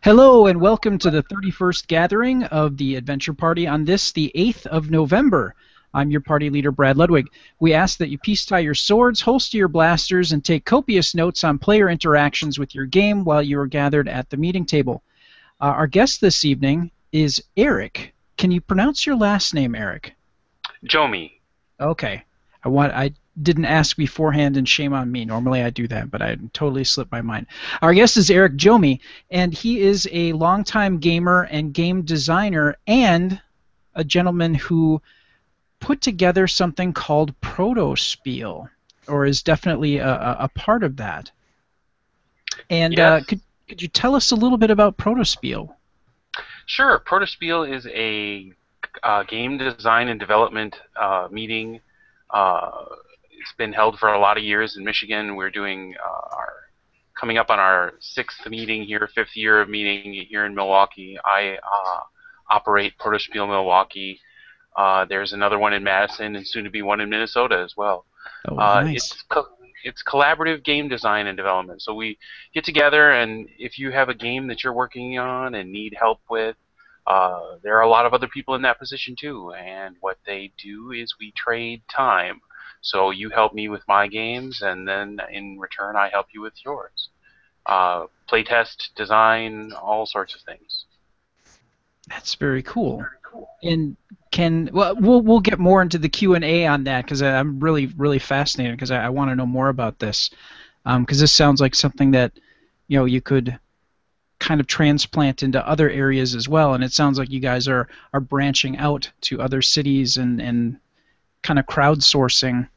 Hello and welcome to the 31st gathering of the Adventure Party on this, the 8th of November. I'm your party leader, Brad Ludwig. We ask that you peace tie your swords, holster your blasters, and take copious notes on player interactions with your game while you are gathered at the meeting table. Our guest this evening is Eric. Can you pronounce your last name, Eric? Jome. Okay. I didn't ask beforehand, and shame on me. Normally I do that, but I totally slipped my mind. Our guest is Eric Jome, and he is a longtime gamer and game designer and a gentleman who put together something called Protospiel, or is definitely a part of that. And Yes. could you tell us a little bit about Protospiel? Sure. Protospiel is a game design and development meeting. It's been held for a lot of years in Michigan. We're doing coming up on our 6th meeting here, 5th year of meeting here in Milwaukee. I operate Protospiel Milwaukee. There's another one in Madison and soon to be one in Minnesota as well. Oh, nice. It's collaborative game design and development. So we get together, and if you have a game that you're working on and need help with, there are a lot of other people in that position too. And what they do is we trade time. So you help me with my games, and then in return I help you with yours. Playtest, design, all sorts of things. That's very cool. And we'll get more into the Q&A on that because I'm really fascinated because I want to know more about this because this sounds like something that you could kind of transplant into other areas as well, and it sounds like you guys are branching out to other cities and kind of crowdsourcing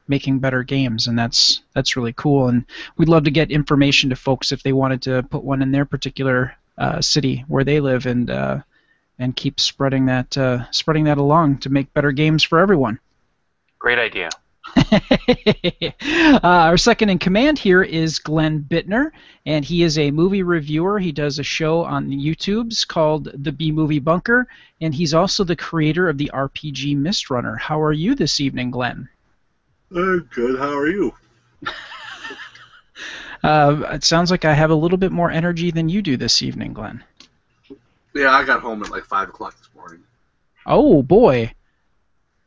making better games, and that's really cool. And we'd love to get information to folks if they wanted to put one in their particular city where they live and keep spreading that along to make better games for everyone. Great idea. Our second in command here is Glenn Bittner, and he is a movie reviewer. He does a show on YouTube's called The B-Movie Bunker, and he's also the creator of the RPG Mistrunner. How are you this evening, Glenn? Good. How are you? It sounds like I have a little bit more energy than you do this evening, Glenn. Yeah, I got home at like 5 o'clock this morning. Oh, boy.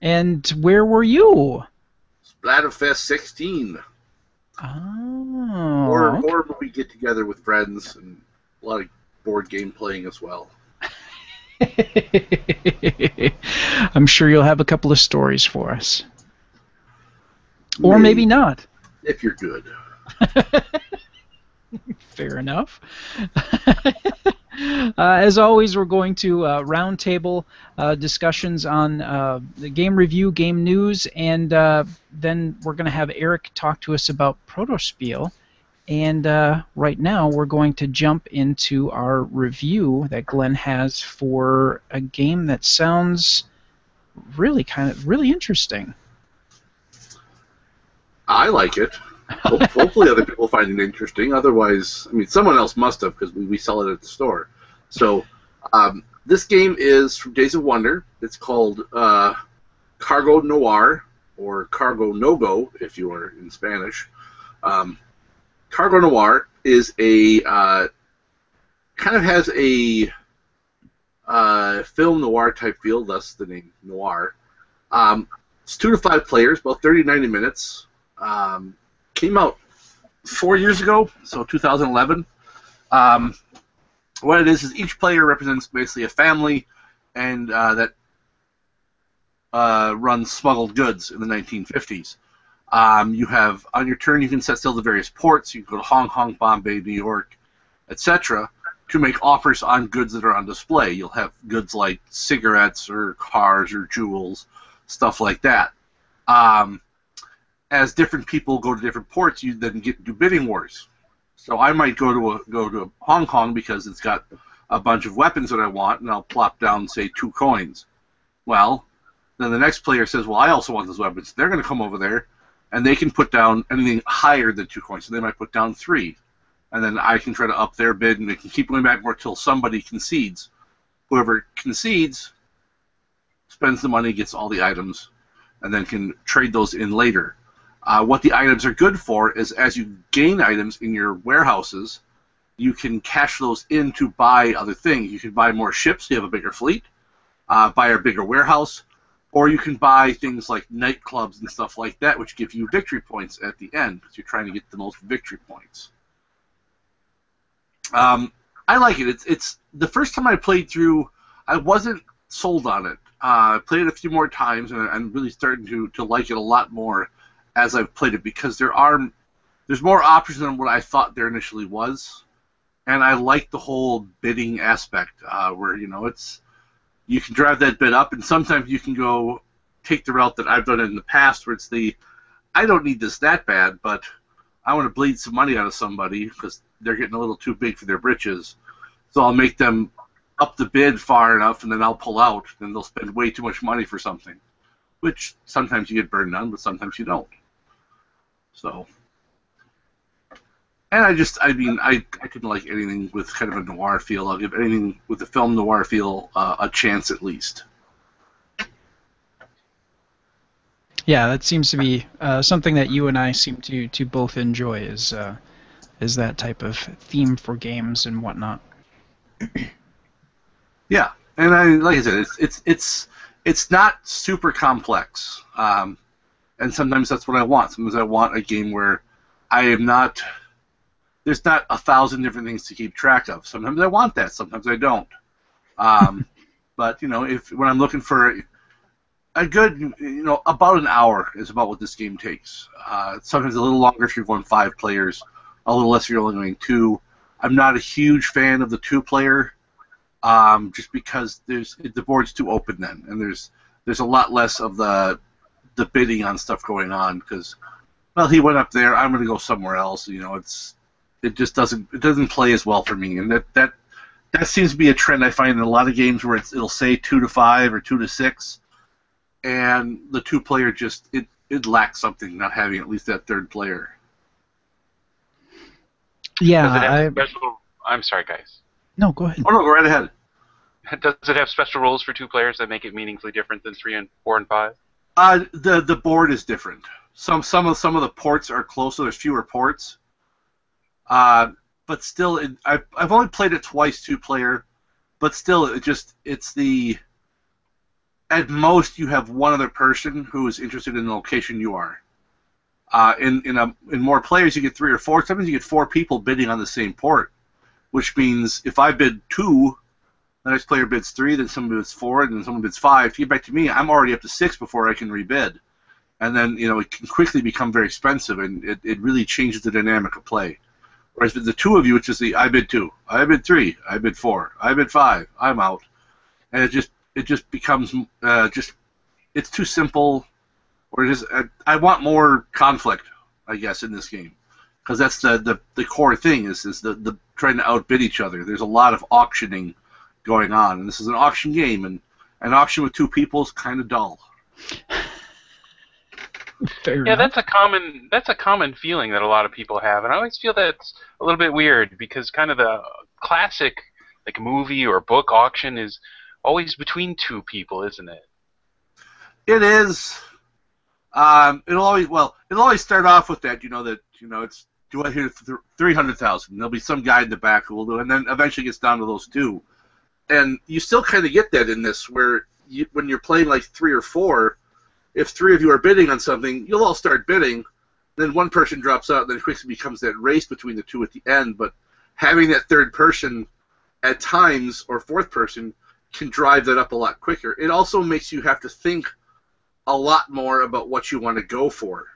And where were you? Splatterfest 16. Oh. Or Okay. or we get together with friends and a lot of board game playing as well. I'm sure you'll have a couple of stories for us. Or maybe not. If you're good. Fair enough. As always, we're going to roundtable discussions on the game review, game news, and then we're going to have Eric talk to us about Protospiel. And right now, we're going to jump into our review that Glenn has for a game that sounds really interesting. I like it. Hopefully other people find it interesting. Otherwise, I mean, someone else must have because we sell it at the store. So this game is from Days of Wonder. It's called Cargo Noir, or Cargo No-Go if you are in Spanish. Cargo Noir is a kind of has a film noir type feel, thus the name noir. It's 2 to 5 players, about 30 to 90 minutes. Came out 4 years ago, so 2011. What it is each player represents basically a family, and that runs smuggled goods in the 1950s. You have, on your turn, you can set sail to various ports. You can go to Hong Kong, Bombay, New York, etc., to make offers on goods that are on display. You'll have goods like cigarettes or cars or jewels, stuff like that. As different people go to different ports, you then do bidding wars. So I might go to Hong Kong because it's got a bunch of weapons that I want, and I'll plop down, say, 2 coins. Well, then the next player says, well, I also want those weapons. They're going to come over there, and they can put down anything higher than 2 coins. So they might put down 3. And then I can try to up their bid, and they can keep going back more until somebody concedes. Whoever concedes spends the money, gets all the items, and then can trade those in later. What the items are good for is as you gain items in your warehouses, you can cash those in to buy other things. You can buy more ships, so you have a bigger fleet, buy a bigger warehouse, or you can buy things like nightclubs and stuff like that, which give you victory points at the end, because you're trying to get the most victory points. I like it. It's the first time I played through, I wasn't sold on it. I played it a few more times, and I'm really starting to like it a lot more as I've played it, because there's more options than what I thought there initially was, and I like the whole bidding aspect, where you can drive that bid up, and sometimes you can go take the route that I've done in the past, where it's I don't need this that bad, but I want to bleed some money out of somebody because they're getting a little too big for their britches. So I'll make them up the bid far enough, and then I'll pull out, and they'll spend way too much money for something, which sometimes you get burned on, but sometimes you don't. So, and I couldn't like anything with kind of a noir feel. I'll give anything with the film noir feel a chance at least. Yeah, that seems to be something that you and I seem to both enjoy is that type of theme for games and whatnot. Yeah, and like I said, it's not super complex, and sometimes that's what I want. Sometimes I want a game where there's not 1,000 different things to keep track of. Sometimes I want that. Sometimes I don't. But when I'm looking for a good, about an hour is about what this game takes. Sometimes a little longer if you're going 5 players, a little less if you're only going 2. I'm not a huge fan of the 2-player, just because the board's too open then, and there's a lot less of the bidding on stuff going on, because, well, he went up there, I'm going to go somewhere else. It just doesn't play as well for me, and that seems to be a trend I find in a lot of games where it'll say 2 to 5 or 2 to 6. And the 2-player just it lacks something, not having at least that 3rd player. Yeah, I'm sorry, guys. No, go ahead. Oh no, go right ahead. Does it have special rules for 2 players that make it meaningfully different than 3 and 4 and 5? The board is different. Some of the ports are closer. There's fewer ports. But still, I've only played it twice 2-player, but still, at most, you have one other person who is interested in the location you are. In more players, you get 3 or 4. Sometimes you get 4 people bidding on the same port, which means if I bid 2, the next player bids 3, then someone bids 4, and then someone bids 5. To get back to me, I'm already up to 6 before I can rebid. And then it can quickly become very expensive, and it really changes the dynamic of play. Whereas with the 2 of you, it's just I bid 2, I bid 3, I bid 4, I bid 5, I'm out, and it just becomes it's too simple, or I want more conflict, I guess, in this game, because that's the core thing is the trying to outbid each other. There's a lot of auctioning going on, and this is an auction game, and an auction with 2 people is kind of dull. Fair enough. That's a common feeling that a lot of people have, and I always feel that's a little bit weird, because kind of the classic like movie or book auction is always between 2 people, isn't it? It is. It'll always start off with that. It's do I hear 300,000? There'll be some guy in the back who will do it, and then eventually gets down to those 2. And you still kind of get that in this, where when you're playing like 3 or 4, if 3 of you are bidding on something, you'll all start bidding. Then one person drops out, and then it quickly becomes that race between the 2 at the end. But having that 3rd person at times, or 4th person, can drive that up a lot quicker. It also makes you have to think a lot more about what you want to go for,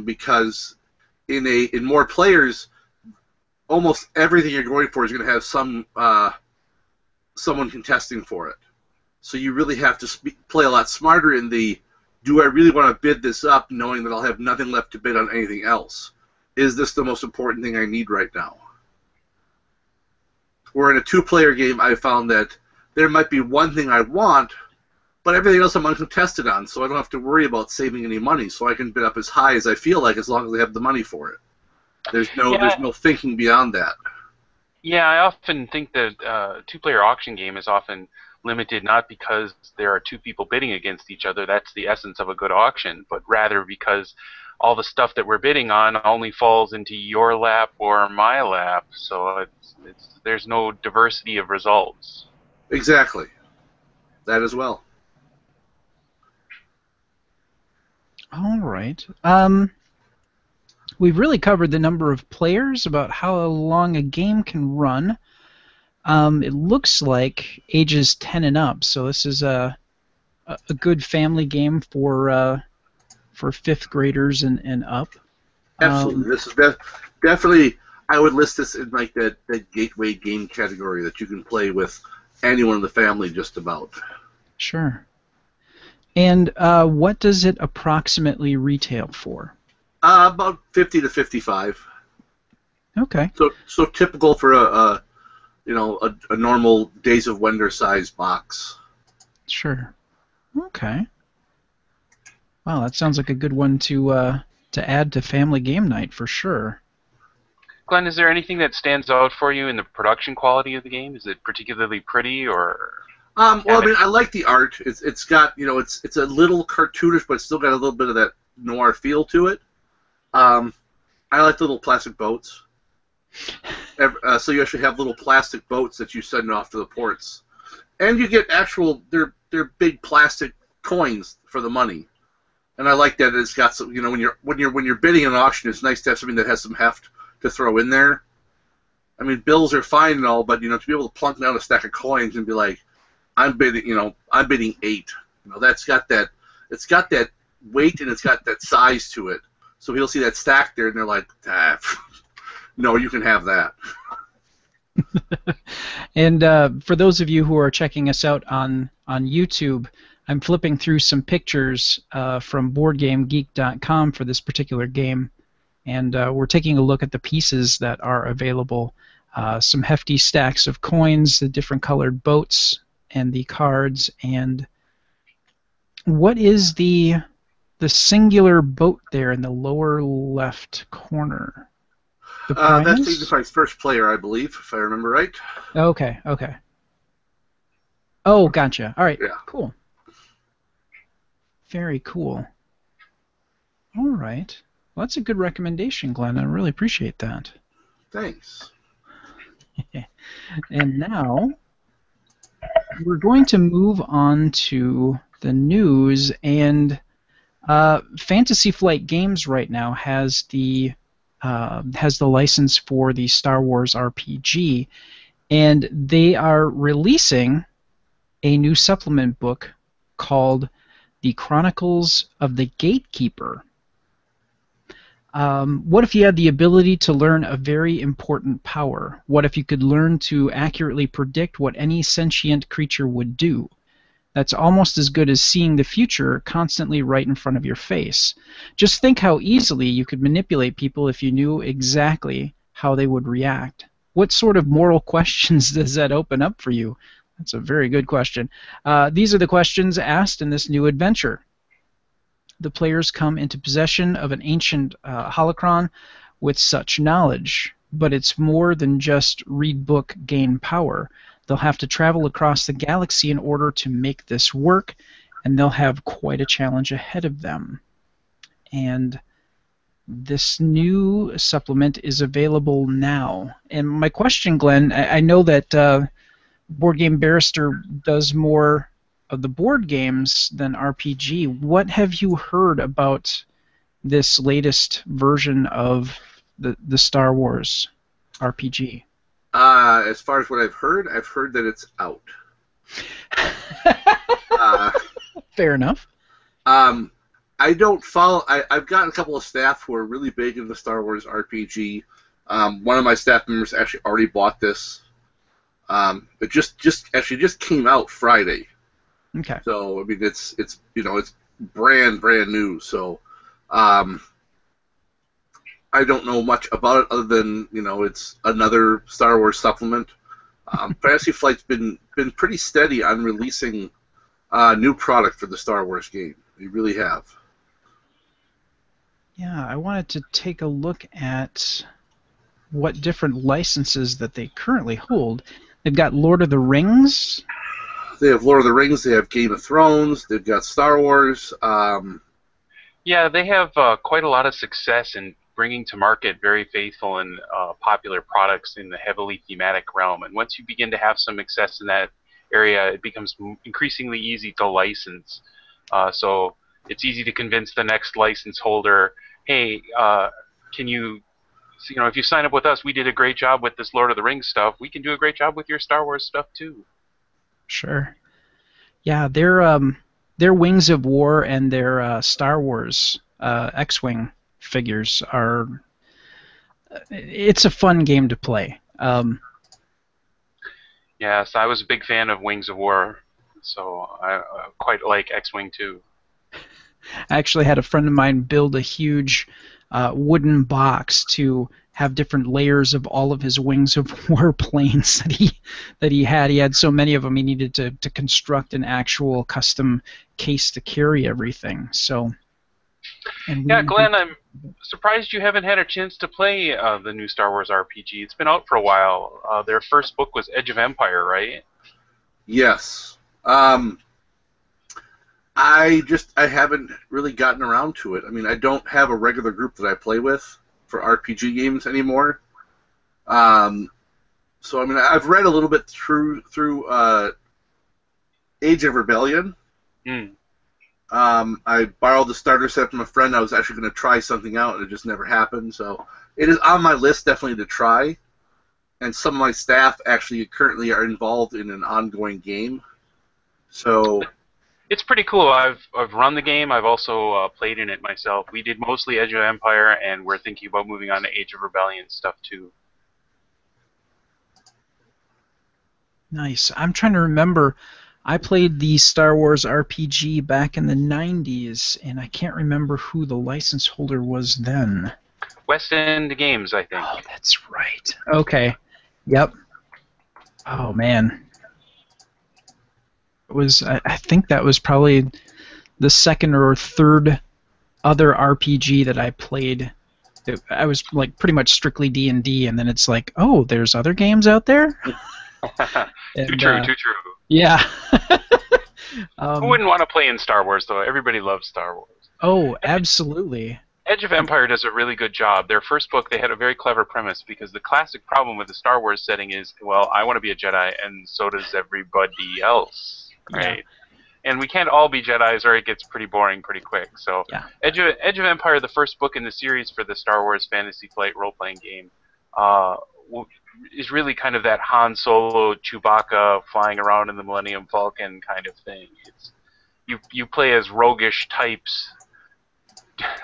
because in more players, almost everything you're going for is going to have someone contesting for it. So you really have to play a lot smarter in do I really want to bid this up, knowing that I'll have nothing left to bid on anything else? Is this the most important thing I need right now? Where in a 2-player game, I found that there might be one thing I want, but everything else I'm uncontested on, so I don't have to worry about saving any money, so I can bid up as high as I feel like, as long as I have the money for it. There's no thinking beyond that. Yeah, I often think that 2-player auction game is often limited not because there are 2 people bidding against each other, that's the essence of a good auction, but rather because all the stuff that we're bidding on only falls into your lap or my lap. So there's no diversity of results. Exactly. That as well. All right. We've really covered the number of players, about how long a game can run. It looks like ages 10 and up, so this is a good family game for fifth graders and up. Absolutely. This is definitely, I would list this in like that gateway game category that you can play with anyone in the family just about. Sure. And what does it approximately retail for? About 50 to 55. Okay. So typical for a normal Days of Wonder size box. Sure. Okay. Wow, that sounds like a good one to add to family game night for sure. Glenn, is there anything that stands out for you in the production quality of the game? Is it particularly pretty or? Well, I mean, I like the art. It's got, it's a little cartoonish, but it's still got a little bit of that noir feel to it. I like the little plastic boats. So you actually have little plastic boats that you send off to the ports, and you get actual they're big plastic coins for the money. And I like that it's got some, when you're bidding an auction, it's nice to have something that has some heft to throw in there. I mean, bills are fine and all, but to be able to plunk down a stack of coins and be like, I'm bidding 8. That's got that. It's got that weight and it's got that size to it. So he'll see that stack there, and they're like, no, you can have that. And for those of you who are checking us out on YouTube, I'm flipping through some pictures from BoardGameGeek.com for this particular game, and we're taking a look at the pieces that are available. Some hefty stacks of coins, the different colored boats, and the cards. And what is the singular boat there in the lower left corner? The prize? That signifies first player, I believe, if I remember right. Okay. Oh, gotcha. All right, Yeah. Cool. Very cool. All right. Well, that's a good recommendation, Glenn. I really appreciate that. Thanks. And now we're going to move on to the news, and Fantasy Flight Games right now has the license for the Star Wars RPG, and they are releasing a new supplement book called The Chronicles of the Gatekeeper. What if you had the ability to learn a very important power? What if you could learn to accurately predict what any sentient creature would do? That's almost as good as seeing the future constantly right in front of your face. Just think how easily you could manipulate people if you knew exactly how they would react. What sort of moral questions does that open up for you? That's a very good question. These are the questions asked in this new adventure. The players come into possession of an ancient holocron with such knowledge, but it's more than just read book, gain power. They'll have to travel across the galaxy in order to make this work, and they'll have quite a challenge ahead of them. And this new supplement is available now. And my question, Glenn, I know that Board Game Barrister does more of the board games than RPG. What have you heard about this latest version of the Star Wars RPG? As far as what I've heard that it's out. Fair enough. I don't follow. I've gotten a couple of staff who are really big in the Star Wars RPG. One of my staff members actually already bought this. It just came out Friday. Okay. So I mean, it's brand new. So I don't know much about it other than it's another Star Wars supplement. Fantasy Flight's been pretty steady on releasing new product for the Star Wars game. They really have. Yeah, I wanted to take a look at what different licenses that they currently hold. They've got Lord of the Rings. They have Lord of the Rings. They have Game of Thrones. They've got Star Wars. Yeah, they have quite a lot of success in bringing to market very faithful and popular products in the heavily thematic realm. And once you begin to have some success in that area, it becomes increasingly easy to license. So it's easy to convince the next license holder, hey, can you, if you sign up with us, we did a great job with this Lord of the Rings stuff. We can do a great job with your Star Wars stuff too. Sure. Yeah, their Wings of War and their Star Wars X-wing figures are. It's a fun game to play. Yes, I was a big fan of Wings of War, so I quite like X-Wing too. I actually had a friend of mine build a huge wooden box to have different layers of all of his Wings of War planes that he had. He had so many of them, he needed to construct an actual custom case to carry everything. So, and Yeah, we Glenn, I'm surprised you haven't had a chance to play the new Star Wars RPG. It's been out for a while. Their first book was Edge of Empire, right? Yes. I haven't really gotten around to it. I mean, I don't have a regular group that I play with for RPG games anymore. So I mean, I've read a little bit through Age of Rebellion. Hmm. I borrowed the starter set from a friend. I was actually going to try something out, and it just never happened. So it is on my list definitely to try. And some of my staff actually currently are involved in an ongoing game. So It's pretty cool. I've run the game. I've also played in it myself. We did mostly Edge of Empire, and we're thinking about moving on to Age of Rebellion stuff too. nice. I'm trying to remember. I played the Star Wars RPG back in the 90s, and I can't remember who the license holder was then. West End Games, I think. Oh, that's right. Okay. Yep. Oh man. I think that was probably the second or third other RPG that I played. I was like pretty much strictly D&D, and then it's like, oh, there's other games out there. Too And true, too true. yeah. Who wouldn't want to play in Star Wars, though? Everybody loves Star Wars. Oh, absolutely. Edge of Empire does a really good job. Their first book, they had a very clever premise, because the classic problem with the Star Wars setting is, well, I want to be a Jedi, and so does everybody else, right? Yeah. And we can't all be Jedis, or it gets pretty boring pretty quick. So, Yeah. Edge of Empire, the first book in the series for the Star Wars Fantasy Flight role-playing game, uh, is really kind of that Han Solo, Chewbacca flying around in the Millennium Falcon kind of thing. It's you play as roguish types.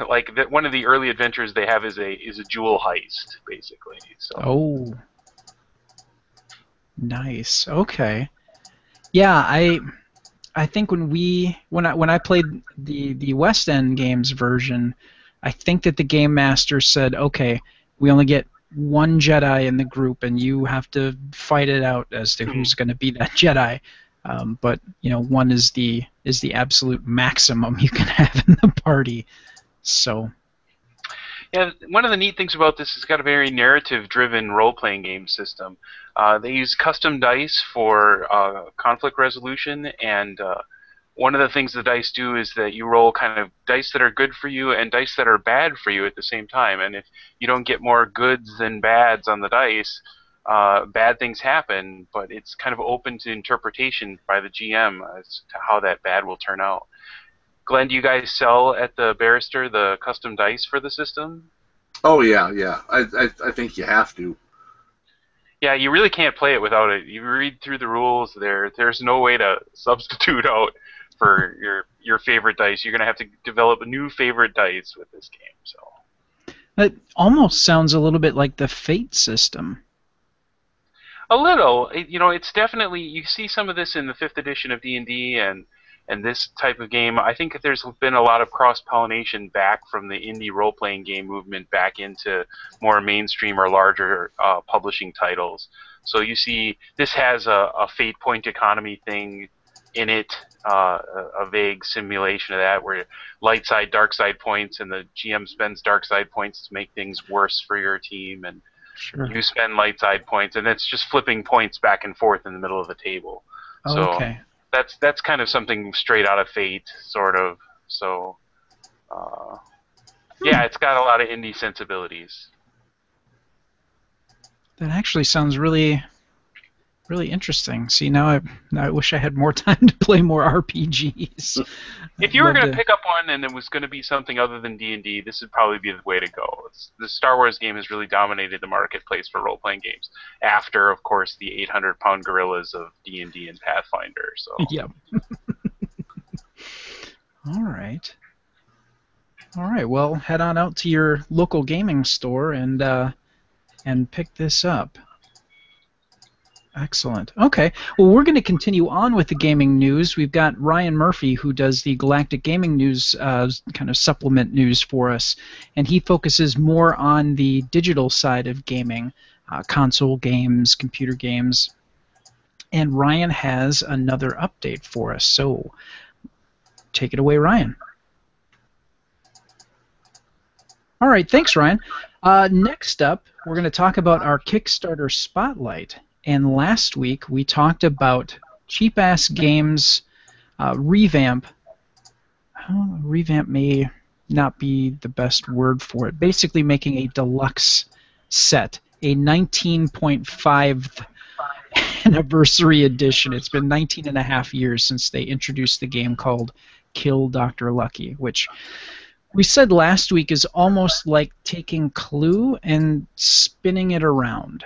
Like one of the early adventures they have is a jewel heist, basically. So. Oh, nice. Okay. Yeah, I think when I played the West End Games version, I think that the game master said, okay, we only get one Jedi in the group, and you have to fight it out as to who's going to be that Jedi. But one is the absolute maximum you can have in the party. So. Yeah, one of the neat things about this is it's got a very narrative-driven role-playing game system. They use custom dice for conflict resolution, and one of the things the dice do is that you roll kind of dice that are good for you and dice that are bad for you at the same time. And if you don't get more goods than bads on the dice, bad things happen, but it's kind of open to interpretation by the GM as to how that bad will turn out. Glenn, do you guys sell at the Barrister the custom dice for the system? oh yeah. I think you have to. Yeah, you really can't play it without it. You read through the rules. There's no way to substitute out for your favorite dice. You're gonna have to develop a new favorite dice with this game. So It almost sounds a little bit like the Fate system. a little, it's definitely you see some of this in the fifth edition of D&D and this type of game. I think that there's been a lot of cross-pollination back from the indie role-playing game movement back into more mainstream or larger publishing titles. So you see this has a fate point economy thing in it, a vague simulation of that where light side, dark side points, and the GM spends dark side points to make things worse for your team, and Sure. you spend light side points, and it's just flipping points back and forth in the middle of the table. So Okay. that's kind of something straight out of Fate, sort of. So Yeah, it's got a lot of indie sensibilities. That actually sounds really, really interesting. See, now I wish I had more time to play more RPGs. If I'd you were love going to to. pick up one and it was going to be something other than D&D, this would probably be the way to go. The Star Wars game has really dominated the marketplace for role-playing games after, of course, the 800-pound gorillas of D&D and Pathfinder. So, Yep. All right. All right. Well, head on out to your local gaming store and pick this up. Excellent. Okay. Well, we're going to continue on with the gaming news. We've got Ryan Murphy, who does the Galactic Gaming News kind of supplement news for us, and he focuses more on the digital side of gaming, console games, computer games. And Ryan has another update for us. So take it away, Ryan. All right. Thanks, Ryan. Next up, we're going to talk about our Kickstarter Spotlight. And last week, we talked about Cheap Ass Games revamp. Revamp may not be the best word for it. Basically making a deluxe set, a 19.5 anniversary edition. It's been 19 and a half years since they introduced the game called Kill Dr. Lucky, which we said last week is almost like taking Clue and spinning it around.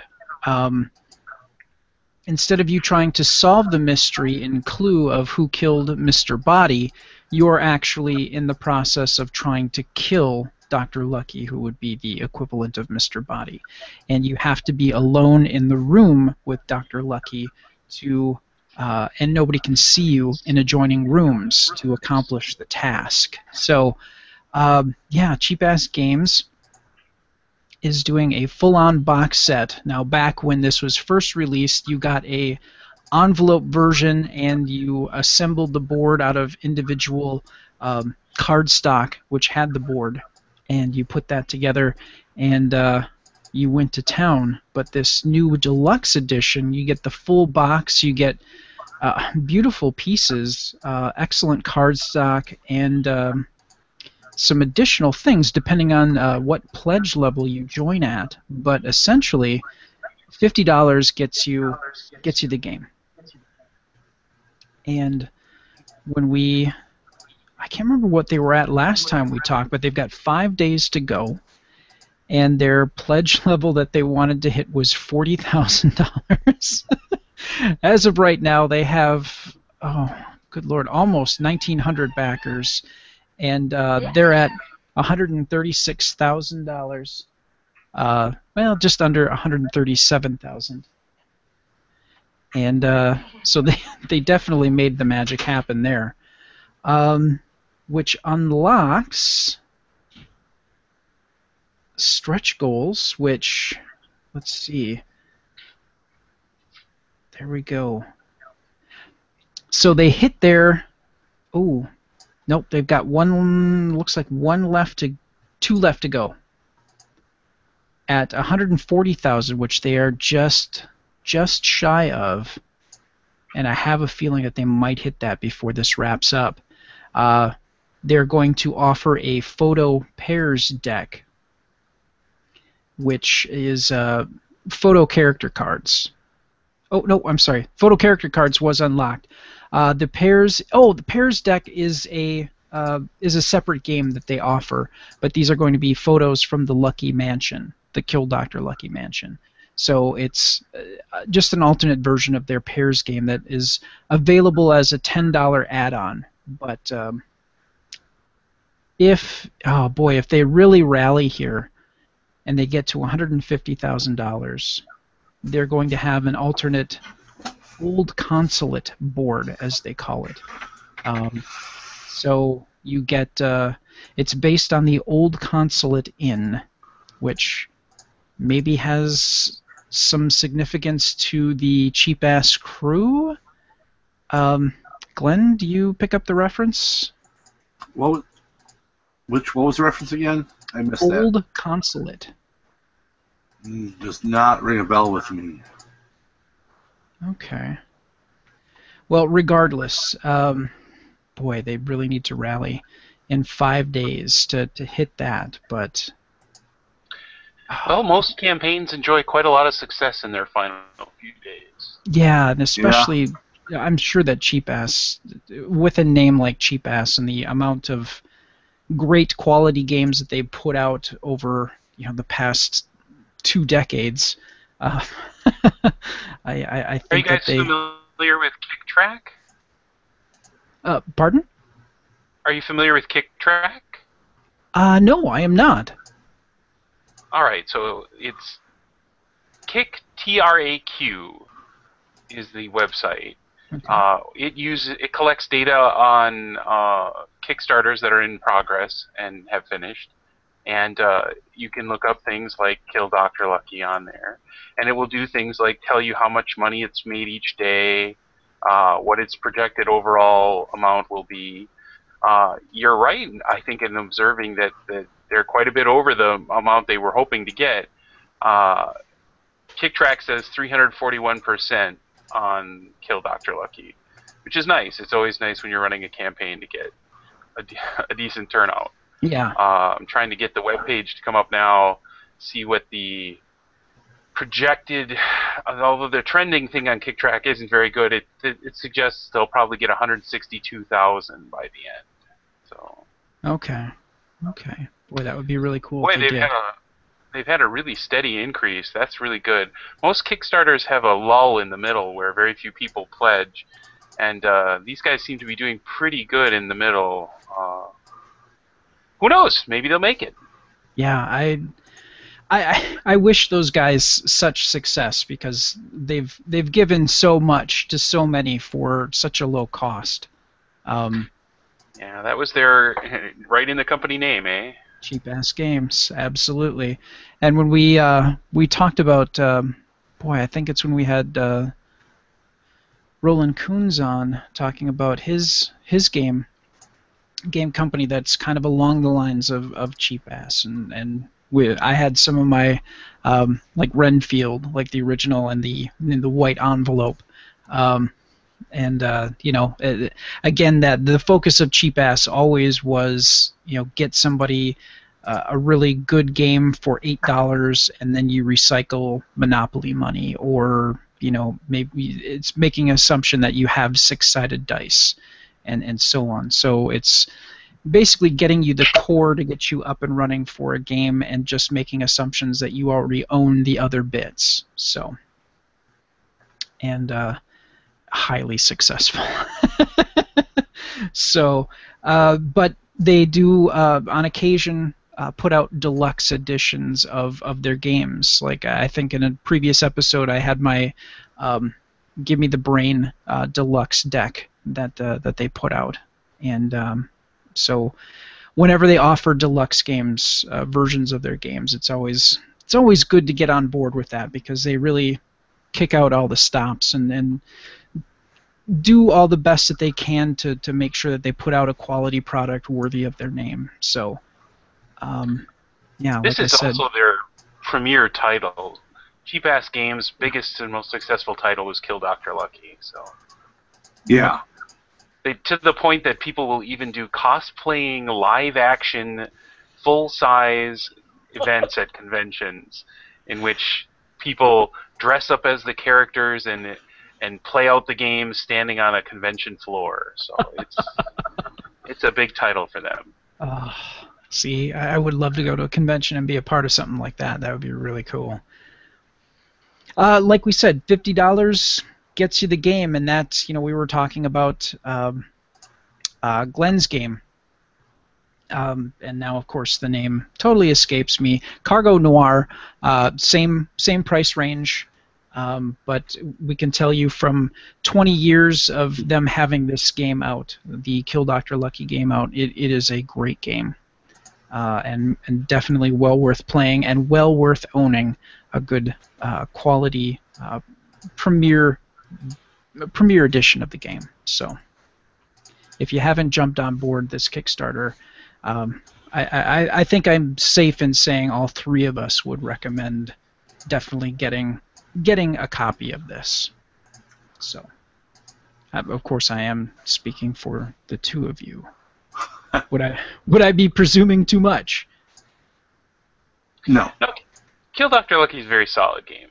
Instead of you trying to solve the mystery in Clue of who killed Mr. Body, you're actually in the process of trying to kill Dr. Lucky, who would be the equivalent of Mr. Body. And you have to be alone in the room with Dr. Lucky to, and nobody can see you in adjoining rooms to accomplish the task. So, yeah, Cheap Ass Games is doing a full-on box set. Now, back when this was first released, you got a envelope version and you assembled the board out of individual cardstock, which had the board, and you put that together and you went to town. But this new deluxe edition, you get the full box, you get beautiful pieces, excellent cardstock, and some additional things depending on what pledge level you join at, but essentially $50 gets you the game. And when I can't remember what they were at last time we talked, but they've got 5 days to go, and their pledge level that they wanted to hit was $40,000. As of right now, they have, oh good lord, almost 1,900 backers. And they're at $136,000. Well, just under $137,000. And so they definitely made the magic happen there, which unlocks stretch goals. Which, let's see. There we go. So they hit their. Oh. Nope, they've got looks like two left to go. At 140,000, which they are just shy of, and I have a feeling that they might hit that before this wraps up. They're going to offer a photo pairs deck, which is photo character cards. Oh no, I'm sorry. Photo character cards was unlocked. The pairs deck is a separate game that they offer, but these are going to be photos from the Lucky Mansion, the Kill Dr. Lucky Mansion. So it's just an alternate version of their pairs game that is available as a $10 add-on. But if they really rally here and they get to $150,000, they're going to have an alternate old consulate board, as they call it. So you get, it's based on the old consulate inn, which maybe has some significance to the cheap-ass crew. Glenn, do you pick up the reference? What was the reference again? I missed that. Old consulate. Does not ring a bell with me. Okay. Well, regardless, boy, they really need to rally. in 5 days to hit that, but Well, most campaigns enjoy quite a lot of success in their final few days. yeah, and Yeah. especially I'm sure that Cheap Ass, with a name like Cheap Ass and the amount of great quality games that they put out over the past 2 decades, uh, I Are you think that guys they. familiar with KickTrack? Pardon? Are you familiar with KickTrack? No, I am not. All right, so it's Kick TRAQ is the website. Okay. It collects data on Kickstarters that are in progress and have finished, and you can look up things like Kill Dr. Lucky on there, and it will do things like tell you how much money it's made each day, what its projected overall amount will be. You're right, I think, in observing that they're quite a bit over the amount they were hoping to get. Uh, KickTrack says 341% on Kill Dr. Lucky, which is nice. It's always nice when you're running a campaign to get a decent turnout. Yeah. I'm trying to get the webpage to come up now, see what the projected, although the trending thing on KickTrack isn't very good, it suggests they'll probably get 162,000 by the end. So, Okay. Okay. Boy, that would be really cool boy, to get. they've had a really steady increase. That's really good. Most Kickstarters have a lull in the middle where very few people pledge, and these guys seem to be doing pretty good in the middle. Who knows? Maybe they'll make it. Yeah, I wish those guys such success because they've given so much to so many for such a low cost. Yeah, that was their right in the company name, eh? Cheap ass games, absolutely. And when we talked about, boy, I think it's when we had Roland Coons on talking about his game company that's kind of along the lines of Cheap Ass, and I had some of my like Renfield, like the original, and in the white envelope. And again, that the focus of Cheap Ass always was, get somebody a really good game for $8, and then you recycle Monopoly money, or maybe it's making an assumption that you have six-sided dice, and so on. So it's basically getting you the core to get you up and running for a game, and just making assumptions that you already own the other bits. So, and highly successful. So, but they do on occasion put out deluxe editions of their games. Like I think in a previous episode, I had my Give Me the Brain deluxe deck that they put out, and so whenever they offer deluxe games, versions of their games, it's always good to get on board with that, because they really kick out all the stops and do all the best that they can to make sure that they put out a quality product worthy of their name. So, yeah, This like I is said, also their premier title. Cheap Ass Games' biggest and most successful title was Kill Dr. Lucky. So, Yeah. to the point that people will even do cosplaying, live-action, full-size events at conventions, in which people dress up as the characters and play out the game standing on a convention floor. So it's a big title for them. see, I would love to go to a convention and be a part of something like that. That would be really cool. Like we said, $50 gets you the game, and that's, we were talking about Glenn's game. And now, of course, the name totally escapes me. Cargo Noir, same price range, but we can tell you from 20 years of them having this game out, the Kill Dr. Lucky game out, it is a great game, and definitely well worth playing and well worth owning a good quality premier edition of the game. So if you haven't jumped on board this Kickstarter, I think I'm safe in saying all three of us would recommend definitely getting a copy of this. So, of course, I am speaking for the two of you. Would I be presuming too much? No. No, Kill Dr. Lucky is a very solid game.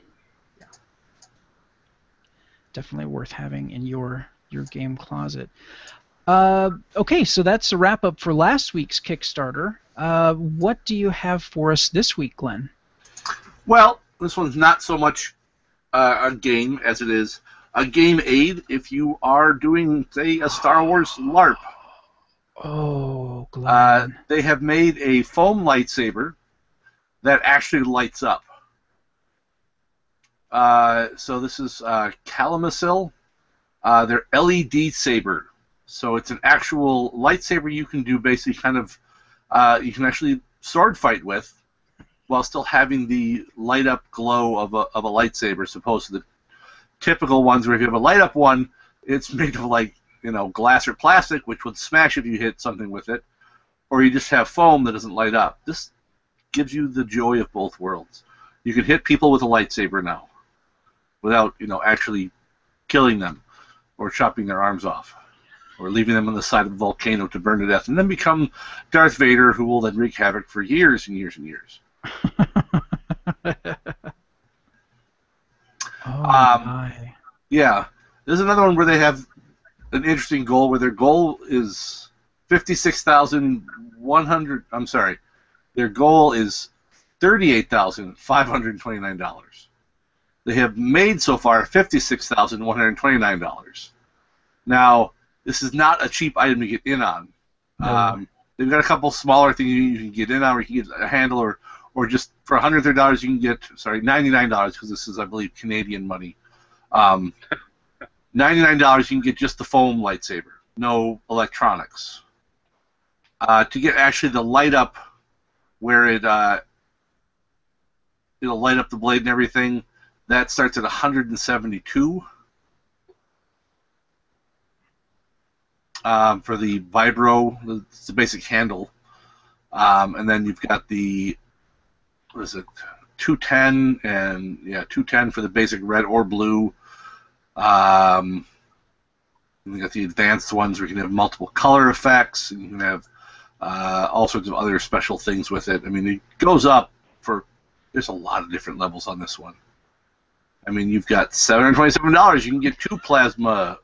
Definitely worth having in your game closet. Okay, so that's a wrap up for last week's Kickstarter. What do you have for us this week, Glenn? Well, this one's not so much a game as it is a game aid if you are doing, say, a Star Wars LARP. Oh, Glenn. They have made a foam lightsaber that actually lights up. So this is Calamasil, their LED saber. So it's an actual lightsaber you can do basically kind of, you can actually sword fight with while still having the light up glow of a lightsaber, as opposed to the typical ones where if you have a light up one, it's made of like, glass or plastic, which would smash if you hit something with it, or you just have foam that doesn't light up. This gives you the joy of both worlds. You can hit people with a lightsaber now without, actually killing them or chopping their arms off or leaving them on the side of a volcano to burn to death and then become Darth Vader, who will then wreak havoc for years and years and years. My. Yeah. There's another one where they have an interesting goal where their goal is 56,100. I'm sorry. Their goal is $38,529. They have made so far $56,129. Now, this is not a cheap item to get in on. No. They've got a couple smaller things you can get in on, or you can get a handle, or just for $130 you can get, $99, because this is, I believe, Canadian money. $99 you can get just the foam lightsaber, no electronics. To get actually the light up, where it'll light up the blade and everything, that starts at $172. For the vibro, it's the basic handle, and then you've got the, what is it, 210, and 210 for the basic red or blue. You got the advanced ones where you can have multiple color effects, and you can have all sorts of other special things with it. I mean, it goes up for, there's a lot of different levels on this one. I mean, you've got $727. You can get 2 plasma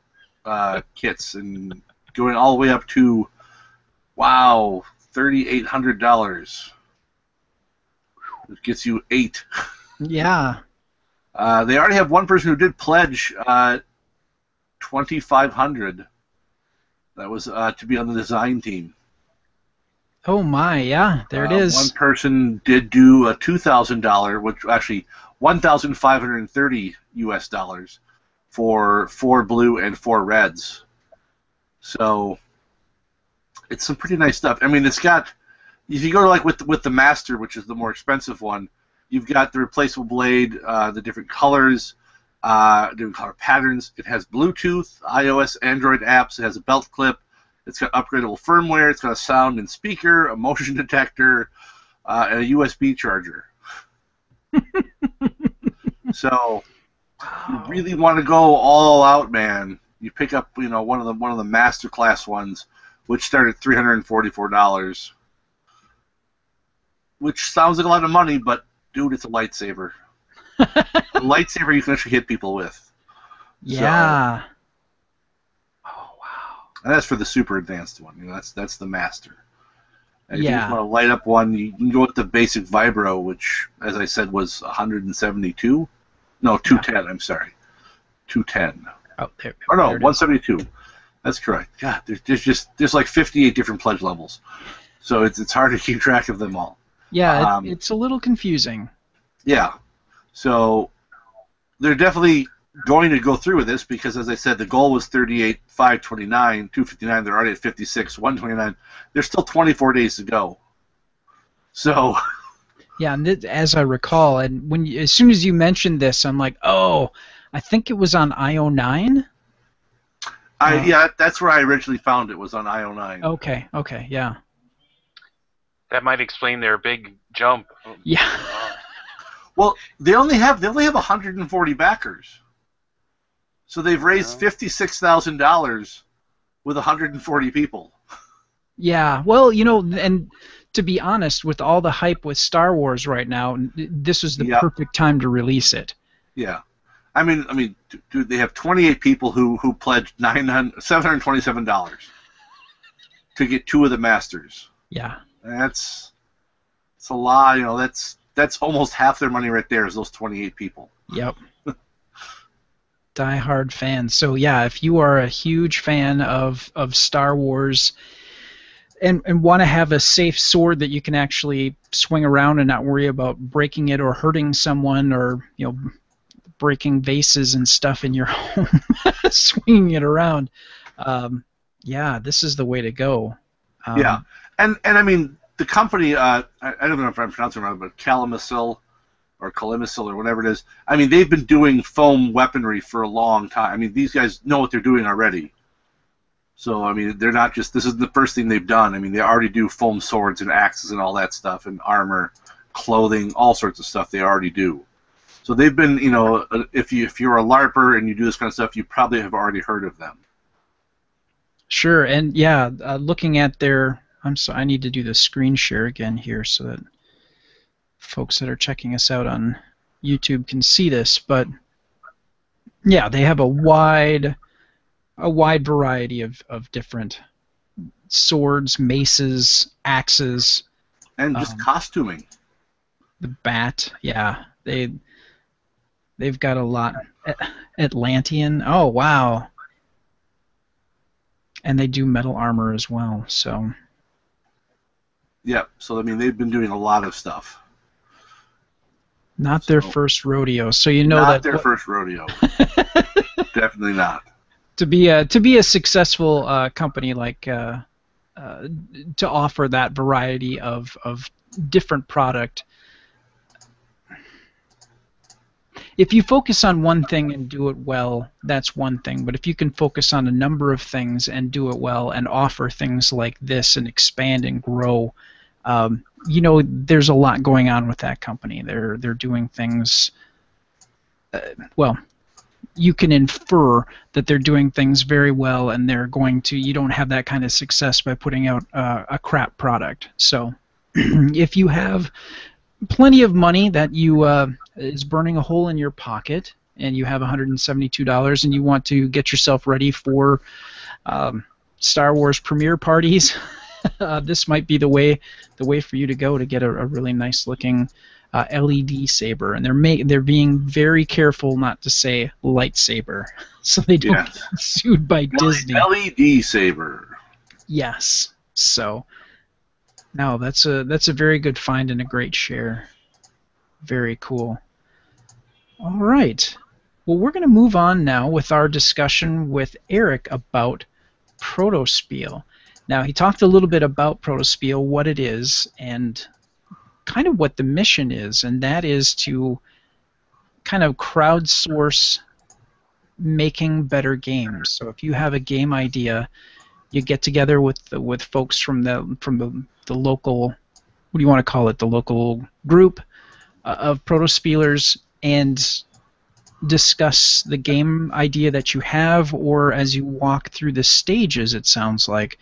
kits, and going all the way up to, wow, $3,800. It gets you 8. Yeah. They already have one person who did pledge $2,500. That was to be on the design team. Oh my, yeah, there it is. One person did do a $2,000, which actually $1,530 US for 4 blue and 4 reds. So it's some pretty nice stuff. I mean, it's got, if you go to like with the Master, which is the more expensive one, you've got the replaceable blade, the different colors, different color patterns. It has Bluetooth, iOS, Android apps. It has a belt clip. It's got upgradable firmware. It's got a sound and speaker, a motion detector, and a USB charger. So, you really want to go all out, man. You pick up, one of the master class ones, which start at $344, which sounds like a lot of money, but dude, it's a lightsaber. A lightsaber you can actually hit people with. Yeah. So, oh wow. And that's for the super advanced one. That's the master. And if you just want to light up one, you can go with the basic Vibro, which, as I said, was 172. No, 210. I'm sorry, 210. Oh, there. Or no, 172. That's correct. God, there's like 58 different pledge levels, so it's hard to keep track of them all. Yeah, it's a little confusing. Yeah, so they're definitely going to go through with this because, as I said, the goal was 38,529, 259. They're already at 56, 129. There's still 24 days to go. So. Yeah, and as I recall, and as soon as you mentioned this, I'm like, oh, I think it was on IO9. Yeah, that's where I originally found it, was on IO9. Okay, yeah. That might explain their big jump. Yeah. Well, they only have 140 backers, so they've raised $56,000 with 140 people. Yeah, well, and to be honest, with all the hype with Star Wars right now, this was the Yep. perfect time to release it. Yeah. I mean, dude, they have 28 people who pledged $727 to get 2 of the masters. Yeah. That's a lot. That's almost half their money right there. Is those 28 people? Yep. Die-hard fans. So yeah, if you are a huge fan of Star Wars and want to have a safe sword that you can actually swing around and not worry about breaking it or hurting someone or breaking vases and stuff in your home, swinging it around. Yeah, this is the way to go. Yeah, and I mean the company. I don't know if I'm pronouncing it right, but Calamisil or Calimisil or whatever it is. I mean, they've been doing foam weaponry for a long time. I mean, these guys know what they're doing already. So I mean, they're not just. This isn't the first thing they've done. I mean, they already do foam swords and axes and all that stuff, and armor, clothing, all sorts of stuff. They already do. So they've been, if you're a LARPer and you do this kind of stuff, you probably have already heard of them. Sure, and yeah, looking at their. I'm sorry, I need to do the screen share again here so that folks that are checking us out on YouTube can see this. But yeah, they have a wide variety of different swords, maces, axes, And just costuming. the bat. Yeah, they've got a lot. Atlantean. Oh wow. And they do metal armor as well. So. Yep. So I mean, they've been doing a lot of stuff. Not their first rodeo, so you know not that. Not their first rodeo. Definitely not. To be a successful company like to offer that variety of different product. If you focus on one thing and do it well, that's one thing. But if you can focus on a number of things and do it well and offer things like this and expand and grow, there's a lot going on with that company. They're doing things. Well, you can infer that they're doing things very well, and they're going to. You don't have that kind of success by putting out a crap product. So, if you have plenty of money that you is burning a hole in your pocket, and you have $172, and you want to get yourself ready for Star Wars premiere parties, this might be the way for you to go to get a really nice looking LED saber. And they're being very careful not to say lightsaber, so they don't get sued by Disney. LED saber. Yes. So. No, that's a very good find and a great share. Very cool. All right. Well, we're going to move on now with our discussion with Eric about Protospiel. Now, he talked a little bit about Protospiel, what it is, and kind of what the mission is, and that is to kind of crowdsource making better games. So if you have a game idea, you get together with folks from the local, what do you want to call it, the local group of Protospielers, and discuss the game idea that you have, or as you walk through the stages, it sounds like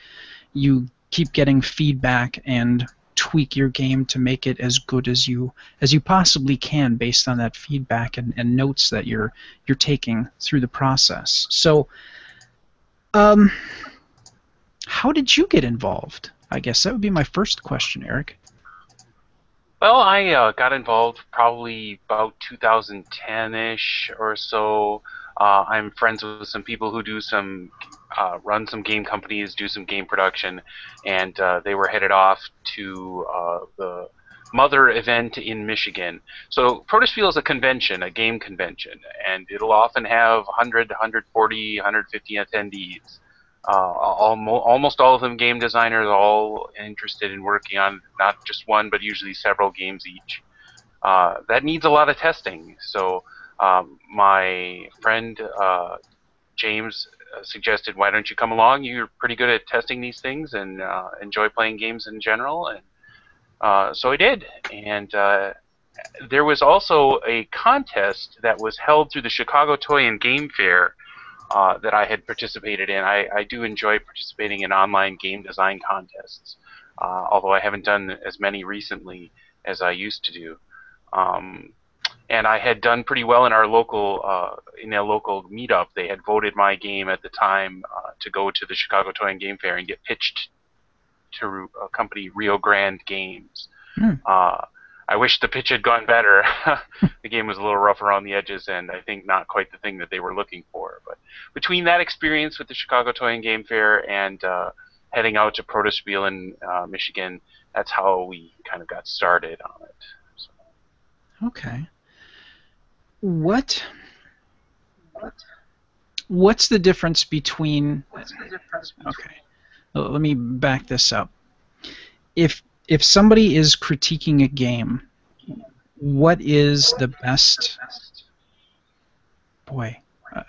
you keep getting feedback and tweak your game to make it as good as you possibly can based on that feedback and notes that you're taking through the process. So how did you get involved? I guess that would be my first question, Eric. Well, I got involved probably about 2010-ish or so. I'm friends with some people who do run some game companies, do some game production, and they were headed off to the Mother event in Michigan. So Protospiel is a convention, a game convention, and it'll often have 100, 140, 150 attendees. Almost all of them game designers, all interested in working on not just one, but usually several games each. That needs a lot of testing. So my friend James suggested, why don't you come along? You're pretty good at testing these things and enjoy playing games in general. And so I did. And there was also a contest that was held through the Chicago Toy and Game Fair that I had participated in. I do enjoy participating in online game design contests, although I haven't done as many recently as I used to do. Um, and I had done pretty well in our local in a local meetup. They had voted my game at the time to go to the Chicago Toy and Game Fair and get pitched to a company, Rio Grande Games. Hmm. I wish the pitch had gone better. The game was a little rough around the edges, and I think not quite the thing that they were looking for. But between that experience with the Chicago Toy and Game Fair and heading out to Protospiel in Michigan, that's how we kind of got started on it. So. Okay. What's the difference between? Okay. Let me back this up. If somebody is critiquing a game, what is the best? Boy,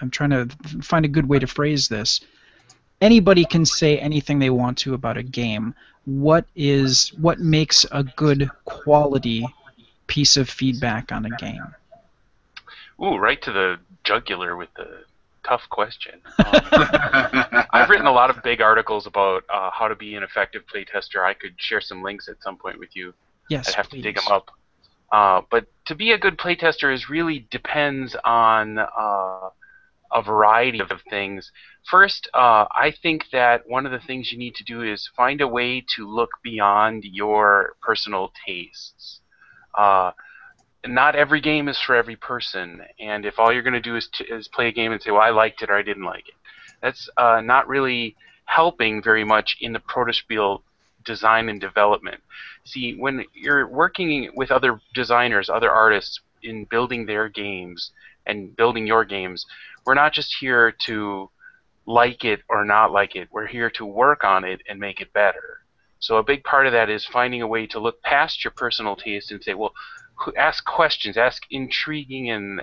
I'm trying to find a good way to phrase this. Anybody can say anything they want to about a game. What makes a good quality piece of feedback on a game? Ooh, right to the jugular with the tough question. I've written a lot of big articles about how to be an effective playtester. I could share some links at some point with you. Yes, I'd have please. to dig them up. But to be a good playtester is really depends on a variety of things. First, I think that one of the things you need to do is find a way to look beyond your personal tastes. Not every game is for every person, and if all you're going to do is play a game and say, well, I liked it or I didn't like it, that's not really helping very much in the Protospiel design and development. See, when you're working with other designers, other artists in building their games and building your games, we're not just here to like it or not like it. We're here to work on it and make it better. So a big part of that is finding a way to look past your personal taste and say, well, ask questions, ask intriguing and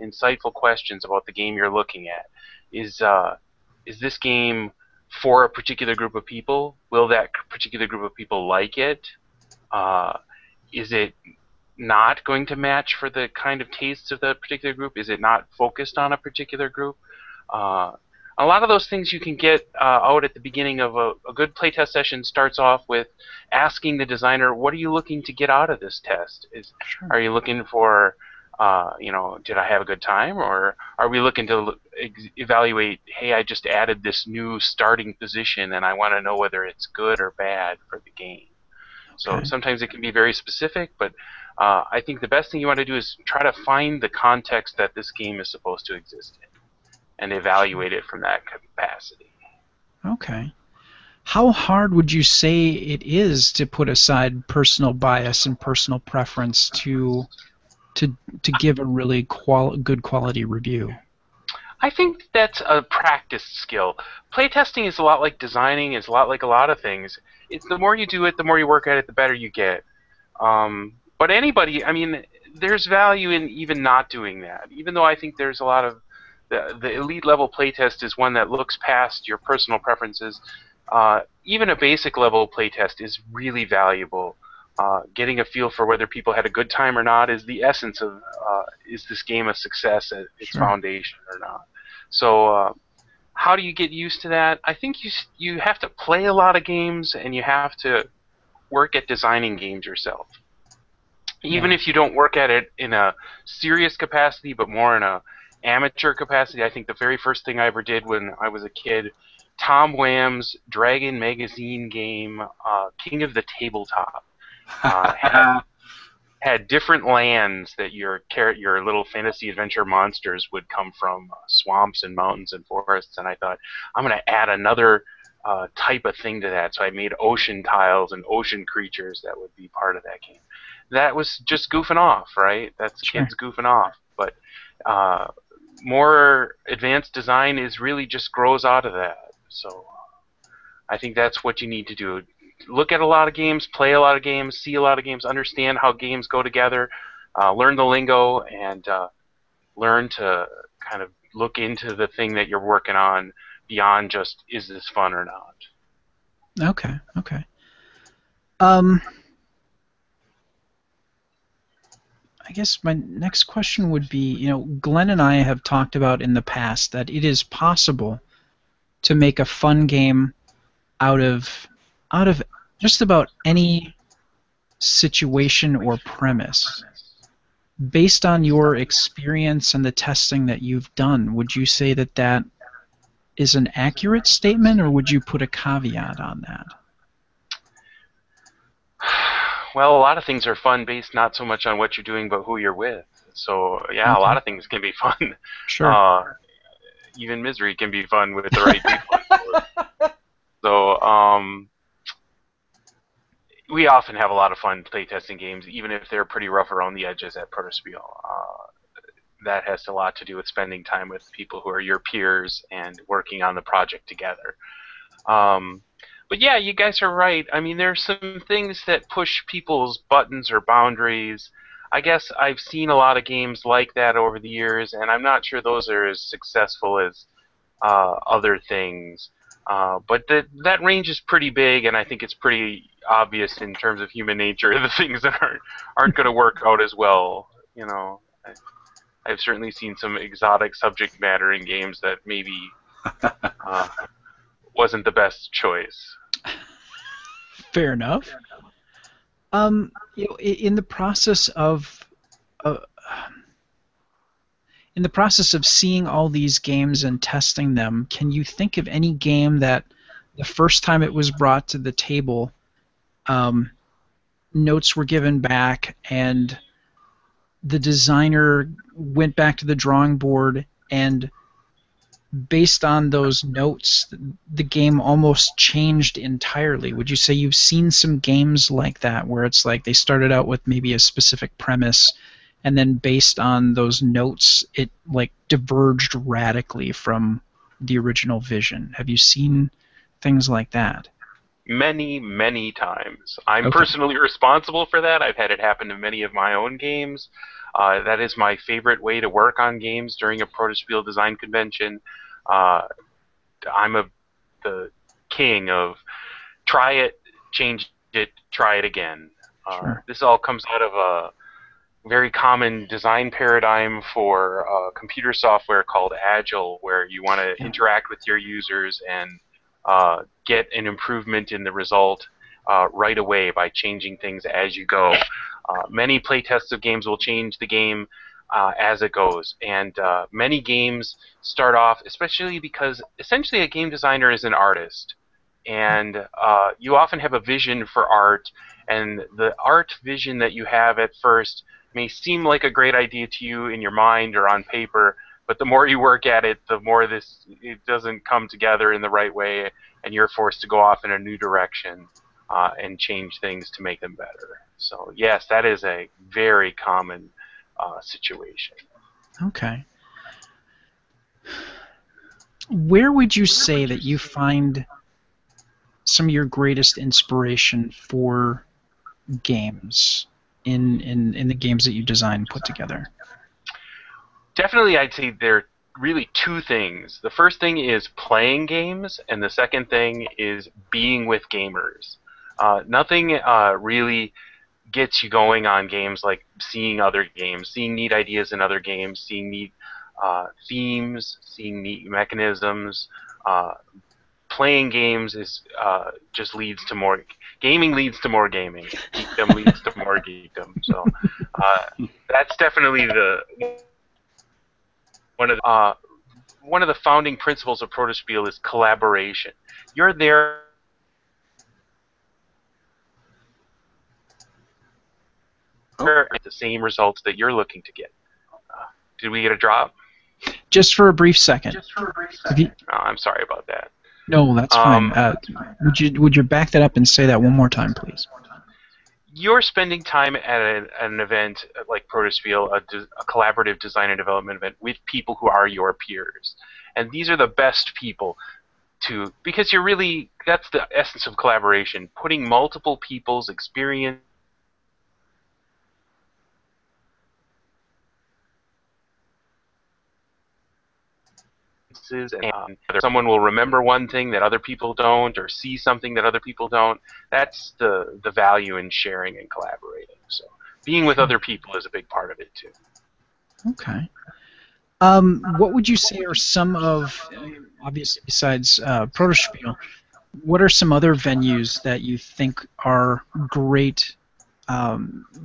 insightful questions about the game you're looking at. Is this game for a particular group of people? Will that particular group of people like it? Is it not going to match for the kind of tastes of the particular group? Is it not focused on a particular group? A lot of those things you can get out at the beginning of a good playtest session. Starts off with asking the designer, what are you looking to get out of this test? Sure. Are you looking for, did I have a good time? Or are we looking to evaluate, hey, I just added this new starting position and I want to know whether it's good or bad for the game. So sometimes it can be very specific, but I think the best thing you want to do is try to find the context that this game is supposed to exist in and evaluate it from that capacity. Okay. How hard would you say it is to put aside personal bias and personal preference to give a really good quality review? I think that's a practice skill. Playtesting is a lot like designing, is a lot like a lot of things. It's the more you do it, the more you work at it, the better you get. But anybody, I mean, there's value in even not doing that. Even though I think there's a lot of the elite level playtest is one that looks past your personal preferences. Even a basic level playtest is really valuable. Getting a feel for whether people had a good time or not is the essence of is this game a success at its foundation or not. So how do you get used to that? I think you have to play a lot of games and you have to work at designing games yourself. Even if you don't work at it in a serious capacity, but more in a amateur capacity. I think the very first thing I ever did when I was a kid, Tom Wham's Dragon Magazine game, King of the Tabletop, had different lands that your little fantasy adventure monsters would come from, swamps and mountains and forests. And I thought, I'm going to add another type of thing to that. So I made ocean tiles and ocean creatures that would be part of that game. That was just goofing off, right? That's kids goofing off. But more advanced design is really just grows out of that. So I think that's what you need to do. Look at a lot of games, play a lot of games, see a lot of games, understand how games go together, learn the lingo, and learn to kind of look into the thing that you're working on beyond just, is this fun or not? Okay. I guess my next question would be, Glenn and I have talked about in the past that it is possible to make a fun game out of just about any situation or premise. Based on your experience and the testing that you've done, would you say that that is an accurate statement, or would you put a caveat on that? Well, a lot of things are fun based not so much on what you're doing, but who you're with. So yeah, a Okay. lot of things can be fun. Sure. Even misery can be fun with the right people. So we often have a lot of fun playtesting games, even if they're pretty rough around the edges at Protospiel. That has a lot to do with spending time with people who are your peers and working on the project together. But yeah, you guys are right. I mean, there's some things that push people's buttons or boundaries. I guess I've seen a lot of games like that over the years, and I'm not sure those are as successful as other things. But that range is pretty big, and I think it's pretty obvious in terms of human nature the things that aren't going to work out as well. I've certainly seen some exotic subject matter in games that maybe wasn't the best choice. Fair enough. In the process of uh, seeing all these games and testing them, can you think of any game that the first time it was brought to the table, notes were given back and the designer went back to the drawing board, and based on those notes, the game almost changed entirely? Would you say you've seen some games like that where it's like they started out with maybe a specific premise, and then based on those notes, it like diverged radically from the original vision? Have you seen things like that? Many, many times. I'm Okay. personally responsible for that. I've had it happen to many of my own games. That is my favorite way to work on games during a Protospiel design convention. Uh, the king of try it, change it, try it again. Sure. This all comes out of a very common design paradigm for computer software called Agile, where you want to Yeah. interact with your users and get an improvement in the result right away by changing things as you go. Many playtests of games will change the game as it goes, and many games start off, especially because essentially a game designer is an artist, and you often have a vision for art, and the art vision that you have at first may seem like a great idea to you in your mind or on paper, but the more you work at it, the more it doesn't come together in the right way, and you're forced to go off in a new direction and change things to make them better. So yes, that is a very common situation. Okay. Where would you say that you find some of your greatest inspiration for games in the games that you design and put together? Definitely, I'd say there are really two things. The first thing is playing games, and the second thing is being with gamers. Nothing really gets you going on games like seeing other games, seeing neat ideas in other games, seeing neat themes, seeing neat mechanisms. Playing games is just leads to more gaming, leads to more gaming. Geekdom leads to more geekdom. So that's definitely the one of the founding principles of Protospiel is collaboration. You're there at the same results that you're looking to get. Did we get a drop? Just for a brief second. Oh, I'm sorry about that. No, that's fine. Would you back that up and say that one more time, please? You're spending time at an event like Protospiel, a collaborative design and development event with people who are your peers, and these are the best people because that's the essence of collaboration, putting multiple people's experience and someone will remember one thing that other people don't, or see something that other people don't. That's the value in sharing and collaborating. So being with other people is a big part of it too. Okay. What would you say are some of, obviously besides Protospiel, what are some other venues that you think are great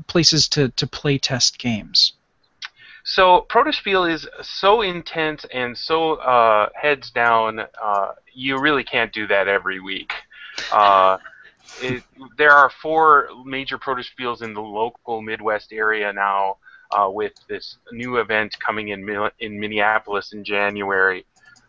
places to play test games? So Protospiel is so intense and so heads down. You really can't do that every week. Uh, there are 4 major Protospiels in the local Midwest area now, with this new event coming in Minneapolis in January.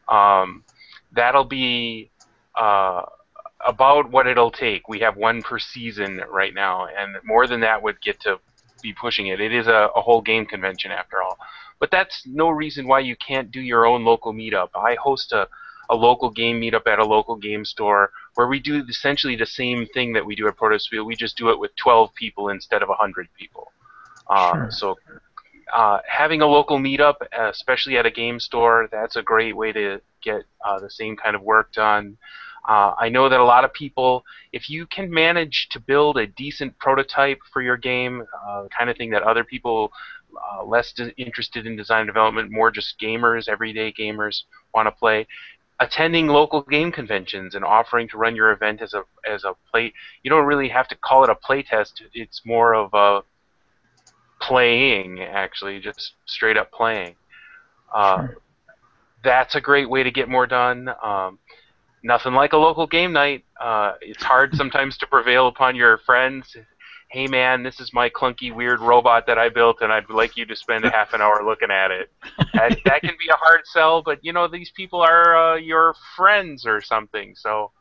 Um, that'll be about what it'll take. We have 1 per season right now, and more than that would get to be pushing it. It is a whole game convention after all. But that's no reason why you can't do your own local meetup. I host a local game meetup at a local game store where we do essentially the same thing that we do at Protospiel. We just do it with 12 people instead of 100 people. Sure. So having a local meetup, especially at a game store, that's a great way to get the same kind of work done. I know that a lot of people, if you can manage to build a decent prototype for your game, the kind of thing that other people less interested in design development, more just gamers, everyday gamers want to play, attending local game conventions and offering to run your event as a play. You don't really have to call it a play test. It's more of a playing, actually, just straight up playing. Sure. That's a great way to get more done. Nothing like a local game night. It's hard sometimes to prevail upon your friends. Hey man, this is my clunky weird robot that I built, and I'd like you to spend a half an hour looking at it. That can be a hard sell, but you know these people are your friends or something. So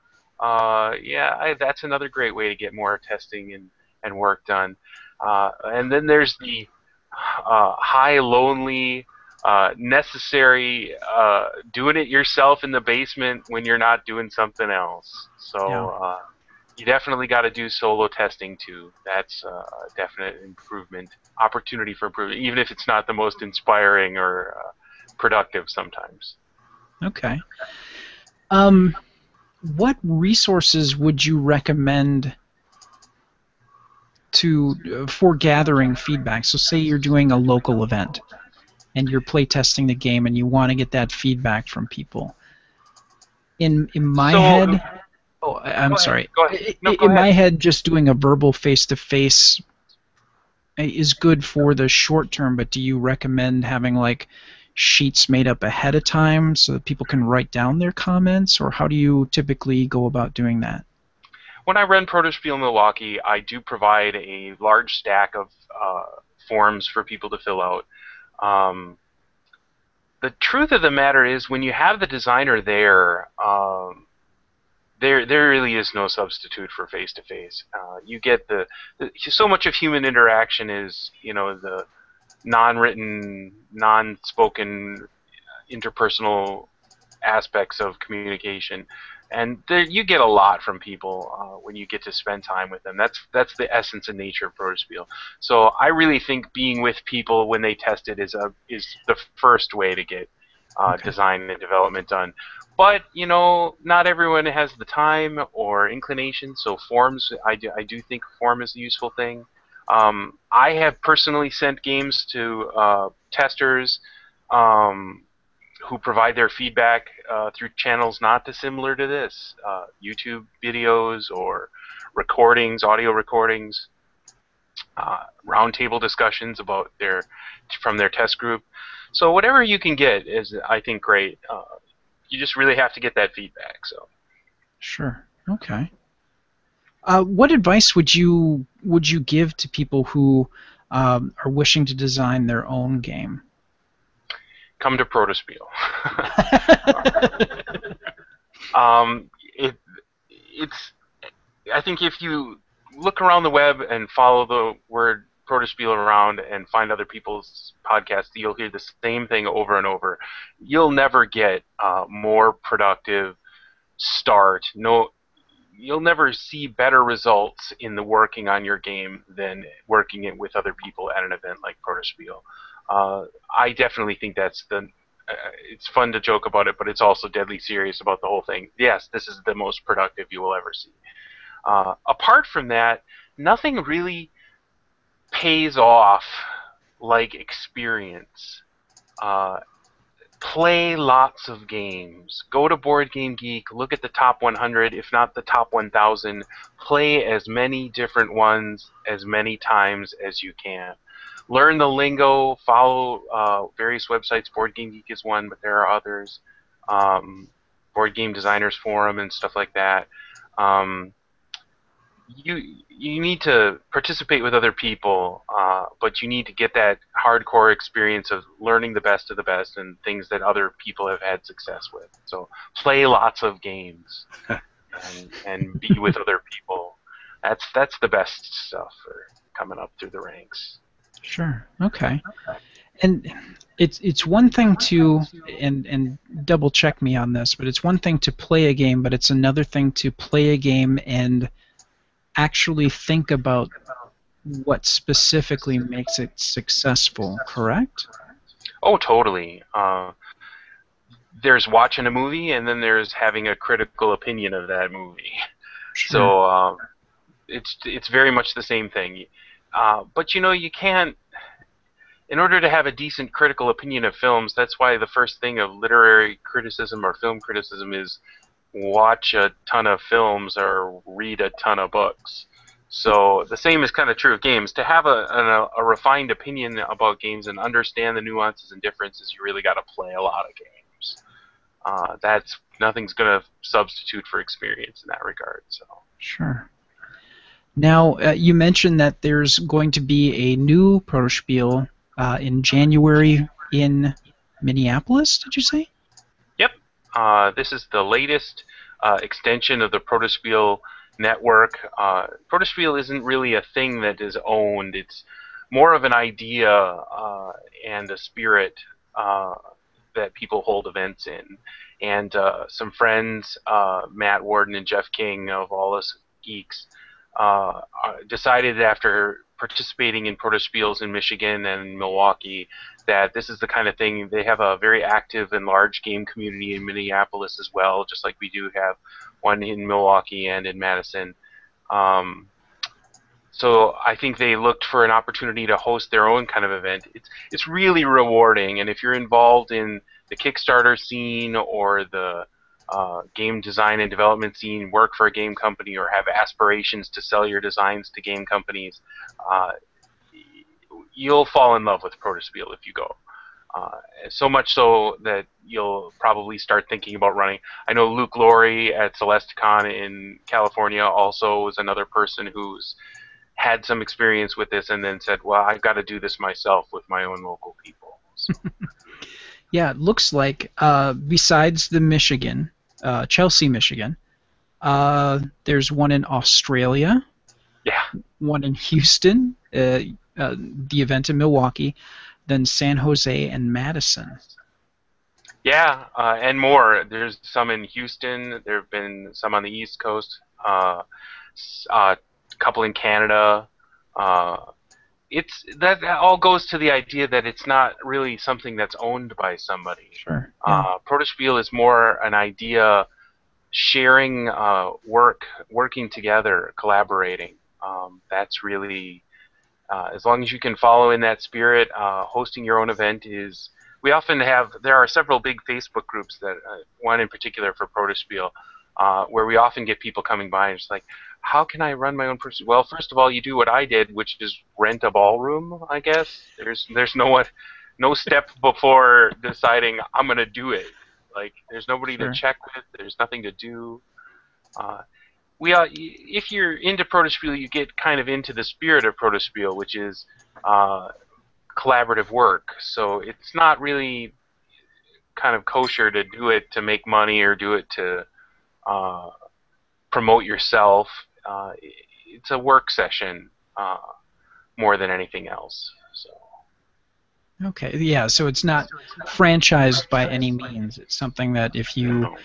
yeah, that's another great way to get more testing and work done. And then there's the high, lonely, necessary doing it yourself in the basement when you're not doing something else. Yeah. So you definitely got to do solo testing too. That's a definite improvement, opportunity for improvement, even if it's not the most inspiring or productive sometimes. Okay. What resources would you recommend for gathering feedback? So say you're doing a local event and you're playtesting the game and you want to get that feedback from people. In my So, head, I'm sorry. Go ahead. No, go In my ahead. head, just doing a verbal face-to-face is good for the short term, but do you recommend having like sheets made up ahead of time so that people can write down their comments, or how do you typically go about doing that? When I run Protospiel Milwaukee, I do provide a large stack of forms for people to fill out. The truth of the matter is, when you have the designer there, there really is no substitute for face-to-face. You get so much of human interaction is, you know, the non-written, non-spoken, interpersonal aspects of communication, and you get a lot from people when you get to spend time with them. That's the essence and nature of Protospiel. So I really think being with people when they test it is the first way to get Okay. design and development done. But you know, not everyone has the time or inclination. So forms, I do think a form is a useful thing. I have personally sent games to testers. Who provide their feedback through channels not dissimilar to this, YouTube videos or recordings, audio recordings, roundtable discussions from their test group. So whatever you can get is, I think, great. You just really have to get that feedback. So. Sure. Okay. What advice would you give to people who are wishing to design their own game? Come to Protospiel. It's. I think if you look around the web and follow the word Protospiel around and find other people's podcasts, you'll hear the same thing over and over. You'll never get more productive start. No, you'll never see better results in the working on your game than working it with other people at an event like Protospiel. I definitely think that's it's fun to joke about it, but it's also deadly serious about the whole thing. Yes, this is the most productive you will ever see. Apart from that, nothing really pays off like experience. Uh, Play lots of games. Go to Board Game Geek, look at the top 100, if not the top 1,000. Play as many different ones as many times as you can. Learn the lingo, follow various websites. Board Game Geek is one, but there are others. Um, Board Game Designers Forum and stuff like that. Um, you need to participate with other people, but you need to get that hardcore experience of learning the best of the best and things that other people have had success with. So play lots of games and be with other people. That's the best stuff for coming up through the ranks. Sure. Okay. And it's one thing to and double check me on this, but it's one thing to play a game, but it's another thing to play a game and actually think about what specifically makes it successful, correct? Oh, totally. There's watching a movie, and then there's having a critical opinion of that movie. Sure. So it's very much the same thing. But you can't. In order to have a decent critical opinion of films, that's why the first thing of literary criticism or film criticism is watch a ton of films or read a ton of books. So the same is kind of true of games. To have a refined opinion about games and understand the nuances and differences, you really got to play a lot of games. That's nothing's going to substitute for experience in that regard. So Sure. Now, you mentioned that there's going to be a new Protospiel in January in Minneapolis, did you say? Yep. This is the latest extension of the Protospiel network. Protospiel isn't really a thing that is owned. It's more of an idea and a spirit that people hold events in. And some friends, Matt Warden and Jeff King of All Us Geeks, decided after participating in Protospiels in Michigan and Milwaukee that this is the kind of thing. They have a very active and large game community in Minneapolis as well, just like we do have one in Milwaukee and in Madison. So I think they looked for an opportunity to host their own kind of event. It's really rewarding, and if you're involved in the Kickstarter scene or the game design and development scene, work for a game company, or have aspirations to sell your designs to game companies, you'll fall in love with Protospiel if you go. So much so that you'll probably start thinking about running. I know Luke Laurie at Celesticon in California also was another person who's had some experience with this and then said, well, I've got to do this myself with my own local people. So. Yeah, it looks like besides the Michigan, Chelsea, Michigan, there's one in Australia, Yeah. one in Houston, the event in Milwaukee, then San Jose and Madison. Yeah, and more. There's some in Houston. There have been some on the East Coast. A couple in Canada. It's that all goes to the idea that it's not really something that's owned by somebody. Sure. Yeah. Protospiel is more an idea, sharing working together, collaborating. That's really, as long as you can follow in that spirit, hosting your own event is. We often have. There are several big Facebook groups that one in particular for Protospiel, where we often get people coming by and just like, how can I run my own person? Well, first of all, you do what I did, which is rent a ballroom. I guess there's no step before deciding I'm gonna do it. Like there's nobody Sure. to check with. There's nothing to do. If you're into Protospiel, you get kind of into the spirit of Protospiel, which is collaborative work. So it's not really kind of kosher to do it to make money or do it to promote yourself. It's a work session more than anything else. So. Okay. Yeah. So it's not franchised by any means. It's something that if you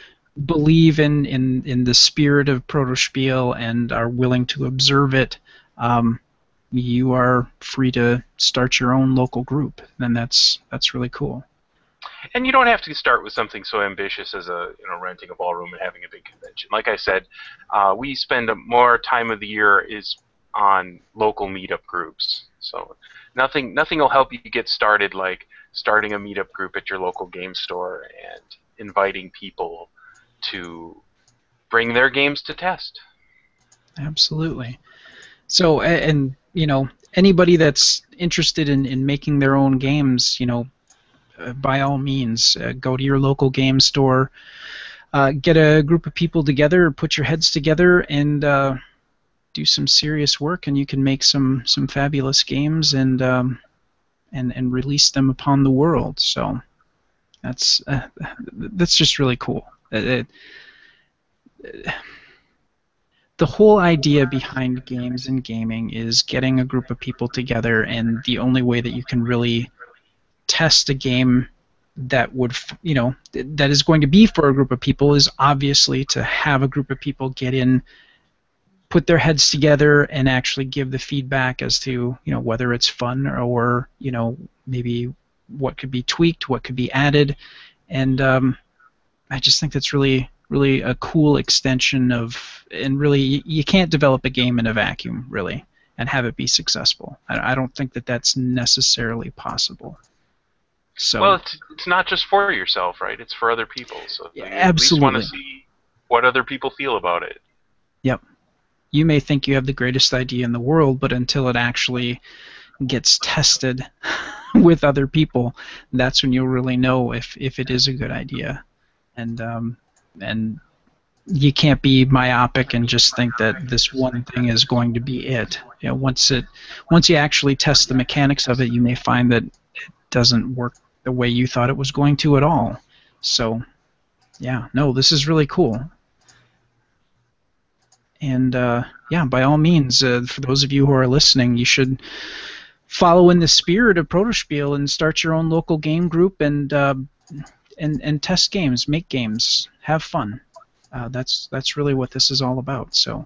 believe in the spirit of Protospiel and are willing to observe it, you are free to start your own local group. Then that's really cool. And you don't have to start with something so ambitious as renting a ballroom and having a big convention. Like I said, we spend more time of the year is on local meetup groups. So nothing will help you get started like starting a meetup group at your local game store and inviting people to bring their games to test. Absolutely. So, and anybody that's interested in making their own games, by all means, go to your local game store, get a group of people together, put your heads together, and do some serious work, and you can make some fabulous games and release them upon the world. So that's just really cool. The whole idea behind games and gaming is getting a group of people together, and the only way that you can really test a game that would, that is going to be for a group of people is obviously to have a group of people get in, put their heads together, and actually give the feedback as to, whether it's fun or, maybe what could be tweaked, what could be added, and I just think that's really a cool extension of, and really you can't develop a game in a vacuum, really, and have it be successful. I don't think that that's necessarily possible. So, well, it's not just for yourself, right? It's for other people. So you absolutely. At least want to see what other people feel about it. Yep. You may think you have the greatest idea in the world, but until it actually gets tested with other people, that's when you'll really know if it is a good idea. And you can't be myopic and just think that this one thing is going to be it. Once you actually test the mechanics of it, you may find that it doesn't work the way you thought it was going to at all. So, yeah, no, this is really cool. And yeah, by all means, for those of you who are listening, you should follow in the spirit of Protospiel and start your own local game group and test games, make games, have fun. That's really what this is all about. So,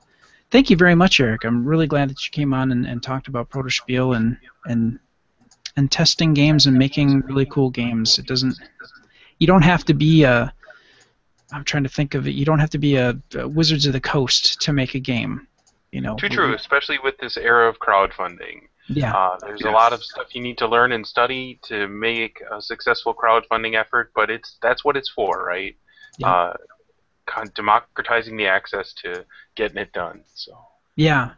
thank you very much, Eric. I'm really glad that you came on and talked about Protospiel and testing games and making really cool games. You don't have to be a, I'm trying to think of it. You don't have to be a Wizards of the Coast to make a game. Too true, especially with this era of crowdfunding. Yeah. There's a lot of stuff you need to learn and study to make a successful crowdfunding effort, but that's what it's for, right? Yeah. Democratizing the access to getting it done. So. Yeah.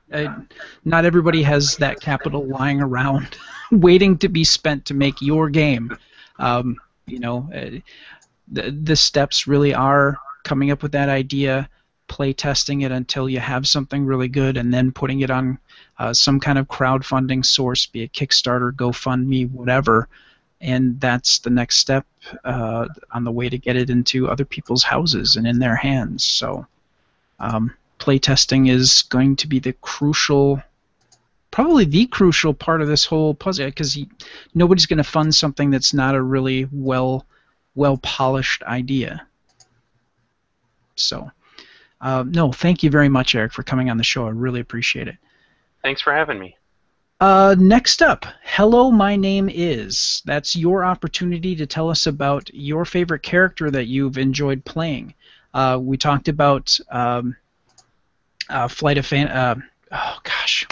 Not everybody has that capital lying around waiting to be spent to make your game. The steps really are coming up with that idea, play testing it until you have something really good, and then putting it on some kind of crowdfunding source, be it Kickstarter, GoFundMe, whatever, and that's the next step on the way to get it into other people's houses and in their hands. So play testing is going to be probably the crucial part of this whole puzzle, because nobody's going to fund something that's not a really well-polished idea. So, no, thank you very much, Eric, for coming on the show. I really appreciate it. Thanks for having me. Next up, Hello, My Name Is. That's your opportunity to tell us about your favorite character that you've enjoyed playing. We talked about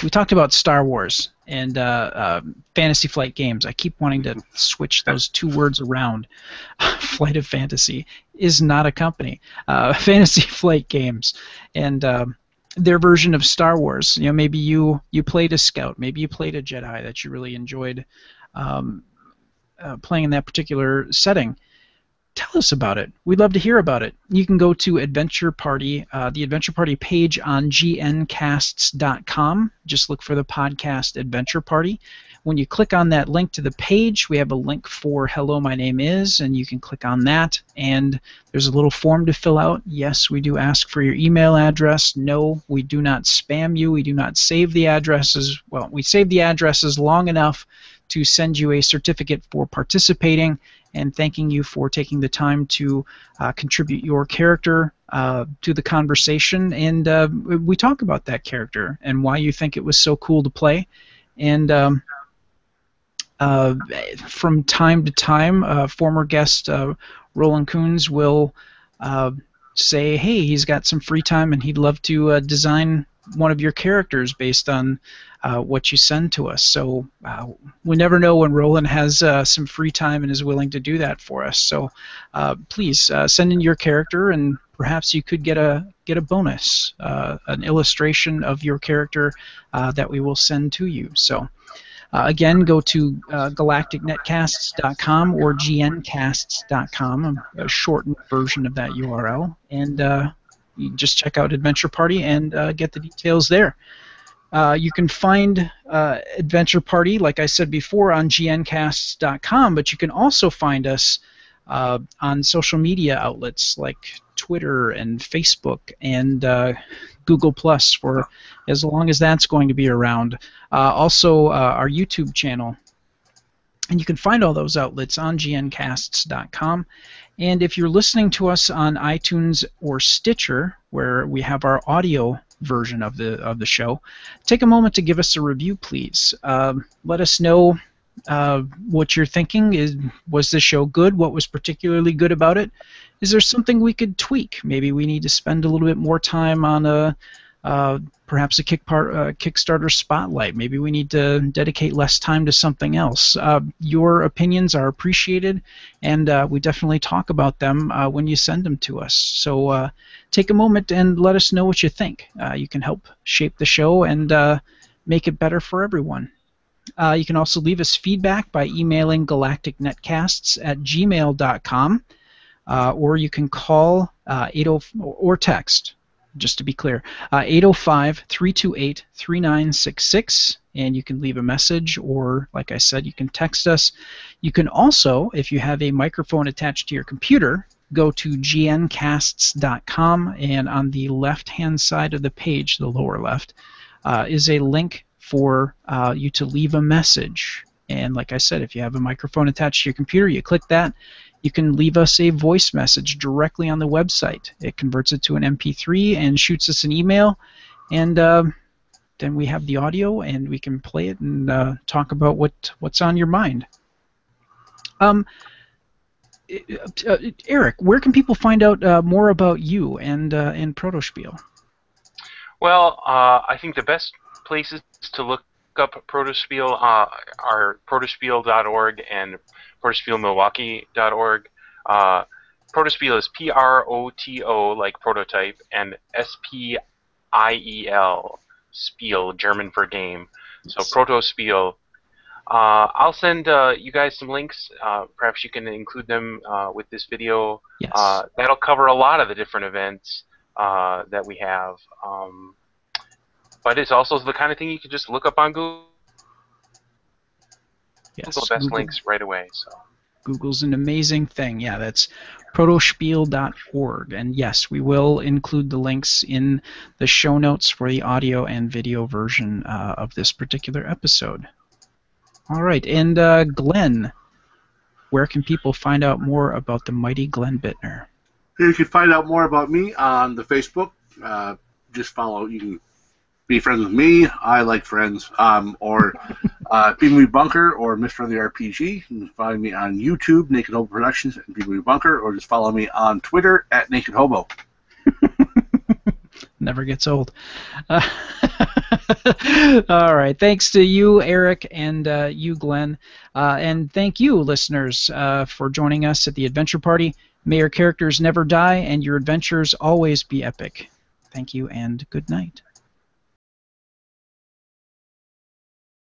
we talked about Star Wars and Fantasy Flight Games. I keep wanting to switch those two words around. Flight of Fantasy is not a company. Fantasy Flight Games and their version of Star Wars. Maybe you played a Scout, maybe you played a Jedi that you really enjoyed playing in that particular setting. Tell us about it. We'd love to hear about it. You can go to Adventure Party, the Adventure Party page on gncasts.com. Just look for the podcast Adventure Party. When you click on that link to the page, we have a link for Hello, My Name Is, and you can click on that, and there's a little form to fill out. Yes, we do ask for your email address. No, we do not spam you. We do not save the addresses. Well, we save the addresses long enough to send you a certificate for participating and thanking you for taking the time to contribute your character to the conversation. And we talk about that character and why you think it was so cool to play. And from time to time, former guest Roland Coons will say, hey, he's got some free time and he'd love to design one of your characters based on what you send to us. So we never know when Roland has some free time and is willing to do that for us. So please send in your character, and perhaps you could get a bonus, an illustration of your character that we will send to you. So. Again, go to galacticnetcasts.com or gncasts.com, a shortened version of that URL, and you just check out Adventure Party and get the details there. You can find Adventure Party, like I said before, on gncasts.com, but you can also find us on social media outlets like Twitter and Facebook and Google Plus for as long as that's going to be around. Also, our YouTube channel. And you can find all those outlets on gncasts.com. And if you're listening to us on iTunes or Stitcher, where we have our audio version of the show, take a moment to give us a review, please. Let us know what you're thinking. Was the show good? What was particularly good about it? Is there something we could tweak? Maybe we need to spend a little bit more time on perhaps a Kickstarter spotlight. Maybe we need to dedicate less time to something else. Your opinions are appreciated, and we definitely talk about them when you send them to us. So take a moment and let us know what you think. You can help shape the show and make it better for everyone. You can also leave us feedback by emailing galacticnetcasts@gmail.com, or you can call or text, just to be clear, 805-328-3966, and you can leave a message, or, like I said, you can text us. You can also, if you have a microphone attached to your computer, go to gncasts.com, and on the left-hand side of the page, the lower left, is a link for you to leave a message. And like I said, if you have a microphone attached to your computer, you click that. You can leave us a voice message directly on the website. It converts it to an MP3 and shoots us an email, and then we have the audio and we can play it and talk about what's on your mind. Eric, where can people find out more about you and Protospiel? Well, I think the best places to look up Protospiel are protospiel.org and protospielmilwaukee.org. Protospiel is P-R-O-T-O, like prototype, and S-P-I-E-L, Spiel, German for game. So Protospiel. I'll send you guys some links. Perhaps you can include them with this video. Yes. That'll cover a lot of the different events that we have. But it's also the kind of thing you can just look up on Google. Yes, the best links right away. So Google's an amazing thing. Yeah, that's protospiel.org. And yes, we will include the links in the show notes for the audio and video version of this particular episode. All right, and Glenn, where can people find out more about the mighty Glenn Bittner? You can find out more about me on the Facebook. Just follow. You can be friends with me. I like friends. Or Beamery Bunker or Mr. the RPG. You can find me on YouTube, Naked Hobo Productions, and Beamery Bunker, or just follow me on Twitter at Naked Hobo. Never gets old. All right. Thanks to you, Eric, and you, Glenn. And thank you, listeners, for joining us at the Adventure Party. May your characters never die and your adventures always be epic. Thank you, and good night.